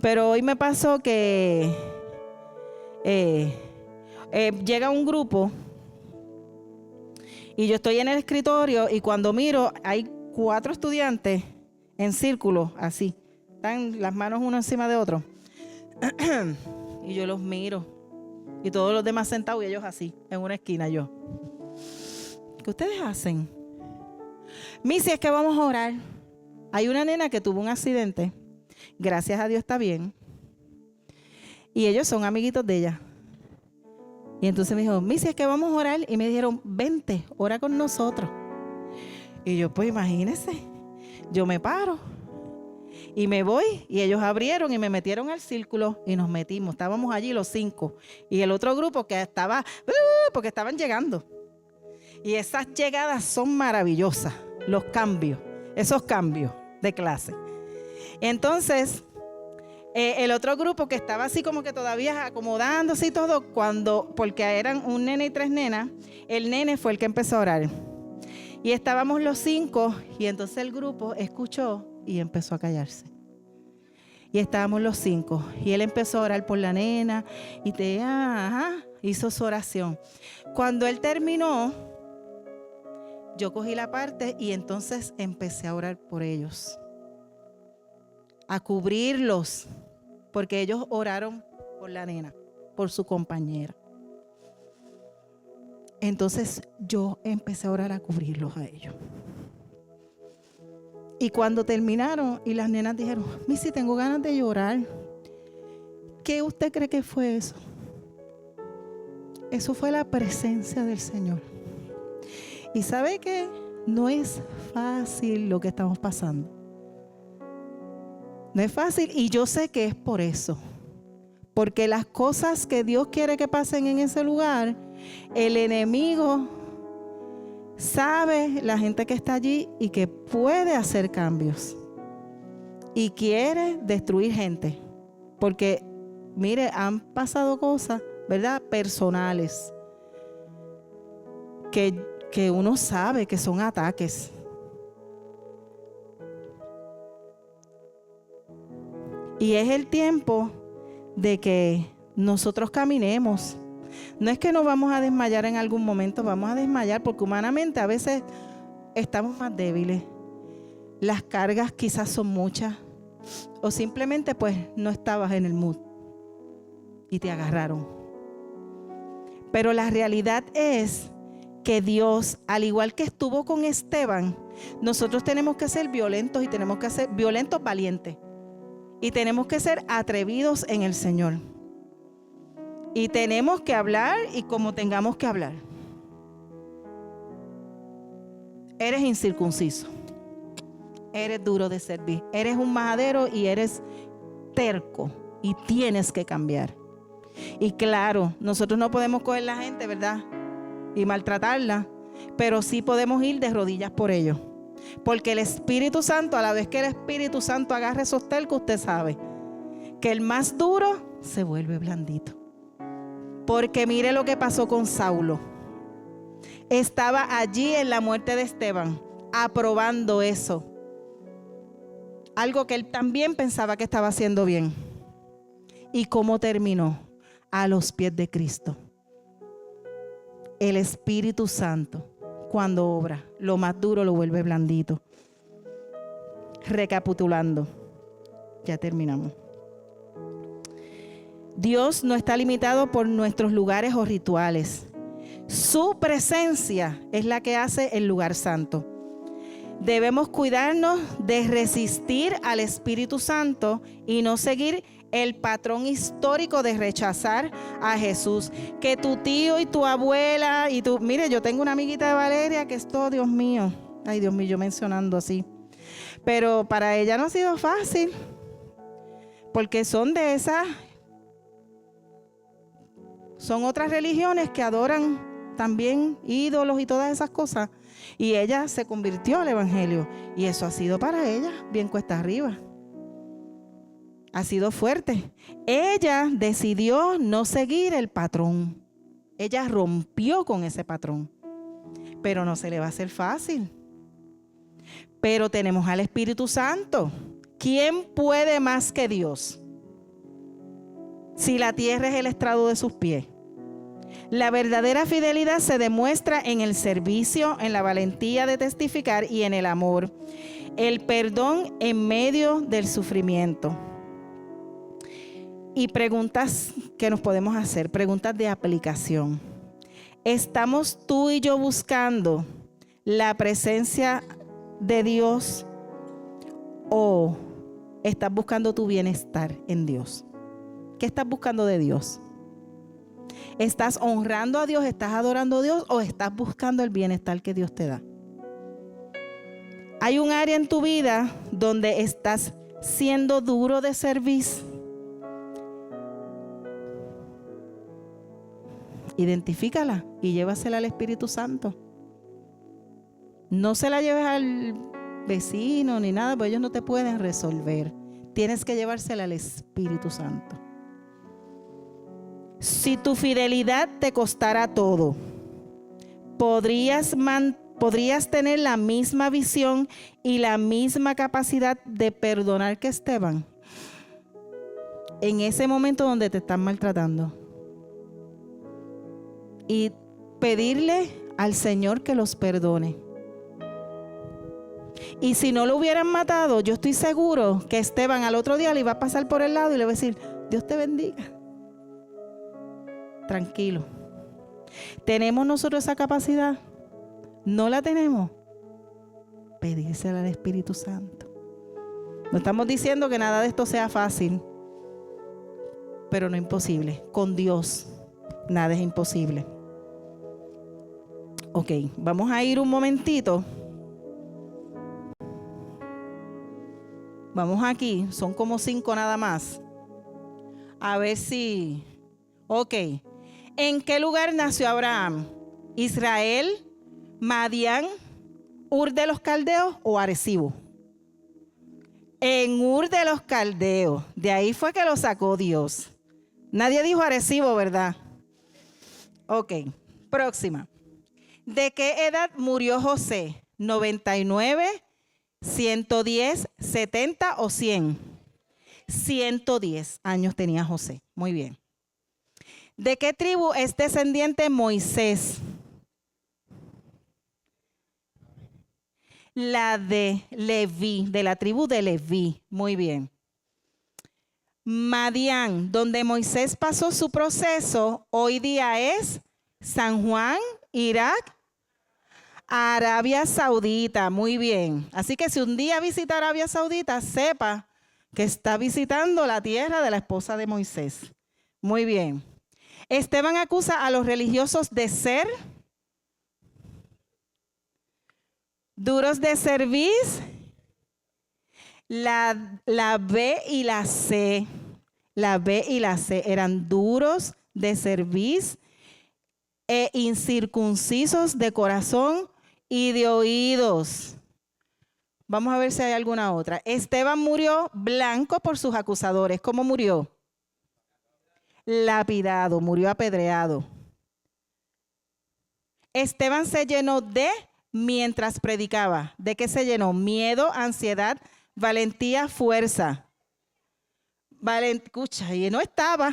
Pero hoy me pasó que llega un grupo y yo estoy en el escritorio y cuando miro hay 4 estudiantes en círculo, así. Están las manos uno encima de otro. Y yo los miro. Y todos los demás sentados y ellos así, en una esquina yo. ¿Qué ustedes hacen? Missy, es que vamos a orar. Hay una nena que tuvo un accidente. Gracias a Dios está bien. Y ellos son amiguitos de ella. Y entonces me dijo: Missy, es que vamos a orar. Y me dijeron: vente, ora con nosotros. Y yo, pues imagínense, yo me paro y me voy, y ellos abrieron y me metieron al círculo y nos metimos. Estábamos allí los 5 y el otro grupo que estaba, porque estaban llegando. Y esas llegadas son maravillosas, los cambios, esos cambios de clase. Entonces, el otro grupo que estaba así como que todavía acomodándose y todo, porque eran un nene y 3 nenas, el nene fue el que empezó a orar. Y estábamos los 5 y entonces el grupo escuchó y empezó a callarse. Y estábamos los 5 y él empezó a orar por la nena y hizo su oración. Cuando él terminó, yo cogí la parte y entonces empecé a orar por ellos, a cubrirlos, porque ellos oraron por la nena, por su compañera. Entonces yo empecé a orar a cubrirlos a ellos. Y cuando terminaron y las nenas dijeron, Missy, tengo ganas de llorar. ¿Qué usted cree que fue eso? Eso fue la presencia del Señor. Y ¿sabe qué? No es fácil lo que estamos pasando. No es fácil, y yo sé que es por eso. Porque las cosas que Dios quiere que pasen en ese lugar, el enemigo sabe, la gente que está allí, y que puede hacer cambios. Y quiere destruir gente. Porque, mire, han pasado cosas, ¿verdad? Personales. Que uno sabe que son ataques. Y es el tiempo de que nosotros caminemos. No es que nos vamos a desmayar en algún momento, vamos a desmayar porque humanamente a veces estamos más débiles. Las cargas quizás son muchas, o simplemente pues no estabas en el mood y te agarraron. Pero la realidad es que Dios, al igual que estuvo con Esteban, nosotros tenemos que ser violentos, y tenemos que ser violentos valientes, y tenemos que ser atrevidos en el Señor. Y tenemos que hablar y como tengamos que hablar. Eres incircunciso, eres duro de servir, eres un majadero y eres terco y tienes que cambiar. Y claro, nosotros no podemos coger la gente, ¿verdad?, y maltratarla, pero sí podemos ir de rodillas por ellos. Porque el Espíritu Santo, a la vez que el Espíritu Santo agarre esos tercos, usted sabe que el más duro se vuelve blandito. Porque mire lo que pasó con Saulo. Estaba allí en la muerte de Esteban, aprobando eso. Algo que él también pensaba que estaba haciendo bien. ¿Y cómo terminó? A los pies de Cristo. El Espíritu Santo, cuando obra, lo más duro lo vuelve blandito. Recapitulando, ya terminamos. Dios no está limitado por nuestros lugares o rituales. Su presencia es la que hace el lugar santo. Debemos cuidarnos de resistir al Espíritu Santo y no seguir el patrón histórico de rechazar a Jesús. Que tu tío y tu abuela y tu... Mire, yo tengo una amiguita de Valeria que es todo, Dios mío. Ay, Dios mío, yo mencionando así. Pero para ella no ha sido fácil. Porque son de esas... Son otras religiones que adoran también ídolos y todas esas cosas. Y ella se convirtió al Evangelio. Y eso ha sido para ella bien cuesta arriba. Ha sido fuerte. Ella decidió no seguir el patrón. Ella rompió con ese patrón. Pero no se le va a hacer fácil. Pero tenemos al Espíritu Santo. ¿Quién puede más que Dios? Si la tierra es el estrado de sus pies. La verdadera fidelidad se demuestra en el servicio, en la valentía de testificar y en el amor. El perdón en medio del sufrimiento. Y preguntas que nos podemos hacer, preguntas de aplicación. ¿Estamos tú y yo buscando la presencia de Dios o estás buscando tu bienestar en Dios? ¿Qué estás buscando de Dios? ¿Estás honrando a Dios, estás adorando a Dios o estás buscando el bienestar que Dios te da? ¿Hay un área en tu vida donde estás siendo duro de servicio? Identifícala y llévasela al Espíritu Santo. No se la lleves al vecino ni nada, porque ellos no te pueden resolver. Tienes que llevársela al Espíritu Santo. Si tu fidelidad te costara todo, ¿podrías tener la misma visión y la misma capacidad de perdonar que Esteban? En ese momento donde te están maltratando. Y pedirle al Señor que los perdone. Y si no lo hubieran matado, yo estoy seguro que Esteban al otro día le iba a pasar por el lado y le iba a decir, Dios te bendiga. Tranquilo. ¿Tenemos nosotros esa capacidad? ¿No la tenemos? Pedírsela al Espíritu Santo. No estamos diciendo que nada de esto sea fácil, pero no imposible. Con Dios nada es imposible. Ok, vamos a ir un momentito. Vamos aquí, son como 5 nada más. A ver si... Ok. ¿En qué lugar nació Abraham? ¿Israel, Madián, Ur de los Caldeos o Arecibo? En Ur de los Caldeos. De ahí fue que lo sacó Dios. Nadie dijo Arecibo, ¿verdad? Ok, próxima. ¿De qué edad murió José? ¿99, 110, 70 o 100? 110 años tenía José. Muy bien. ¿De qué tribu es descendiente Moisés? La de Leví, de la tribu de Leví. Muy bien. Madián, donde Moisés pasó su proceso, hoy día es San Juan, Irak, Arabia Saudita. Muy bien. Así que si un día visita Arabia Saudita, sepa que está visitando la tierra de la esposa de Moisés. Muy bien. Esteban acusa a los religiosos de ser duros de cerviz. La B y la C. La B y la C eran duros de cerviz e incircuncisos de corazón y de oídos. Vamos a ver si hay alguna otra. Esteban murió blanco por sus acusadores. ¿Cómo murió? Lapidado, murió apedreado. Esteban se llenó de mientras predicaba. ¿De qué se llenó? Miedo, ansiedad, valentía, fuerza. Escucha, y no estaba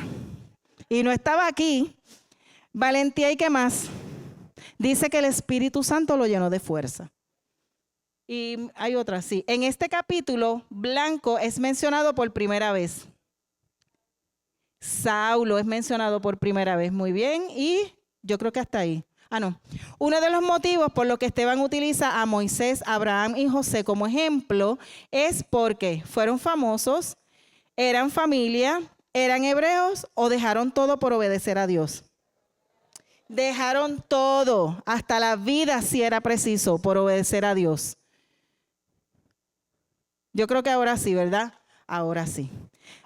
aquí. Valentía, ¿y qué más? Dice que el Espíritu Santo lo llenó de fuerza. Y hay otra, sí. En este capítulo, blanco es mencionado por primera vez. Saulo es mencionado por primera vez. Muy bien. Y yo creo que hasta ahí. No. Uno de los motivos por los que Esteban utiliza a Moisés, Abraham y José como ejemplo es porque fueron famosos, eran familia, eran hebreos o dejaron todo por obedecer a Dios. Dejaron todo, hasta la vida si era preciso, por obedecer a Dios. Yo creo que ahora sí, ¿verdad? Ahora sí.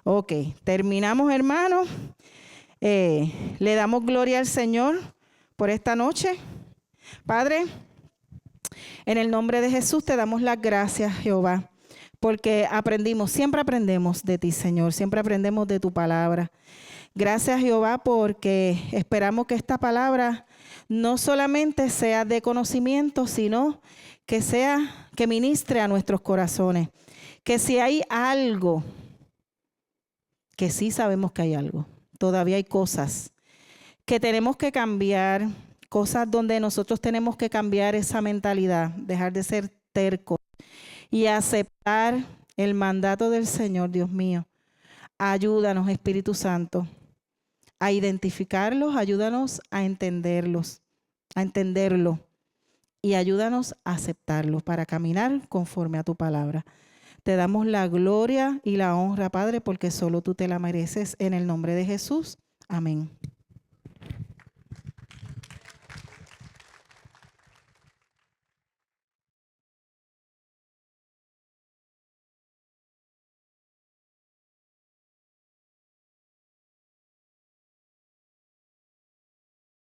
Ok, terminamos, hermanos. Le damos gloria al Señor por esta noche. Padre, en el nombre de Jesús te damos las gracias, Jehová, porque siempre aprendemos de ti, Señor, siempre aprendemos de tu palabra. Gracias, Jehová, porque esperamos que esta palabra no solamente sea de conocimiento, sino que ministre a nuestros corazones. Que si hay algo, que sí sabemos que hay algo, todavía hay cosas que tenemos que cambiar, cosas donde nosotros tenemos que cambiar esa mentalidad, dejar de ser tercos y aceptar el mandato del Señor, Dios mío. Ayúdanos, Espíritu Santo, a identificarlos, ayúdanos a entenderlo y ayúdanos a aceptarlos para caminar conforme a tu palabra. Te damos la gloria y la honra, Padre, porque solo tú te la mereces, en el nombre de Jesús. Amén.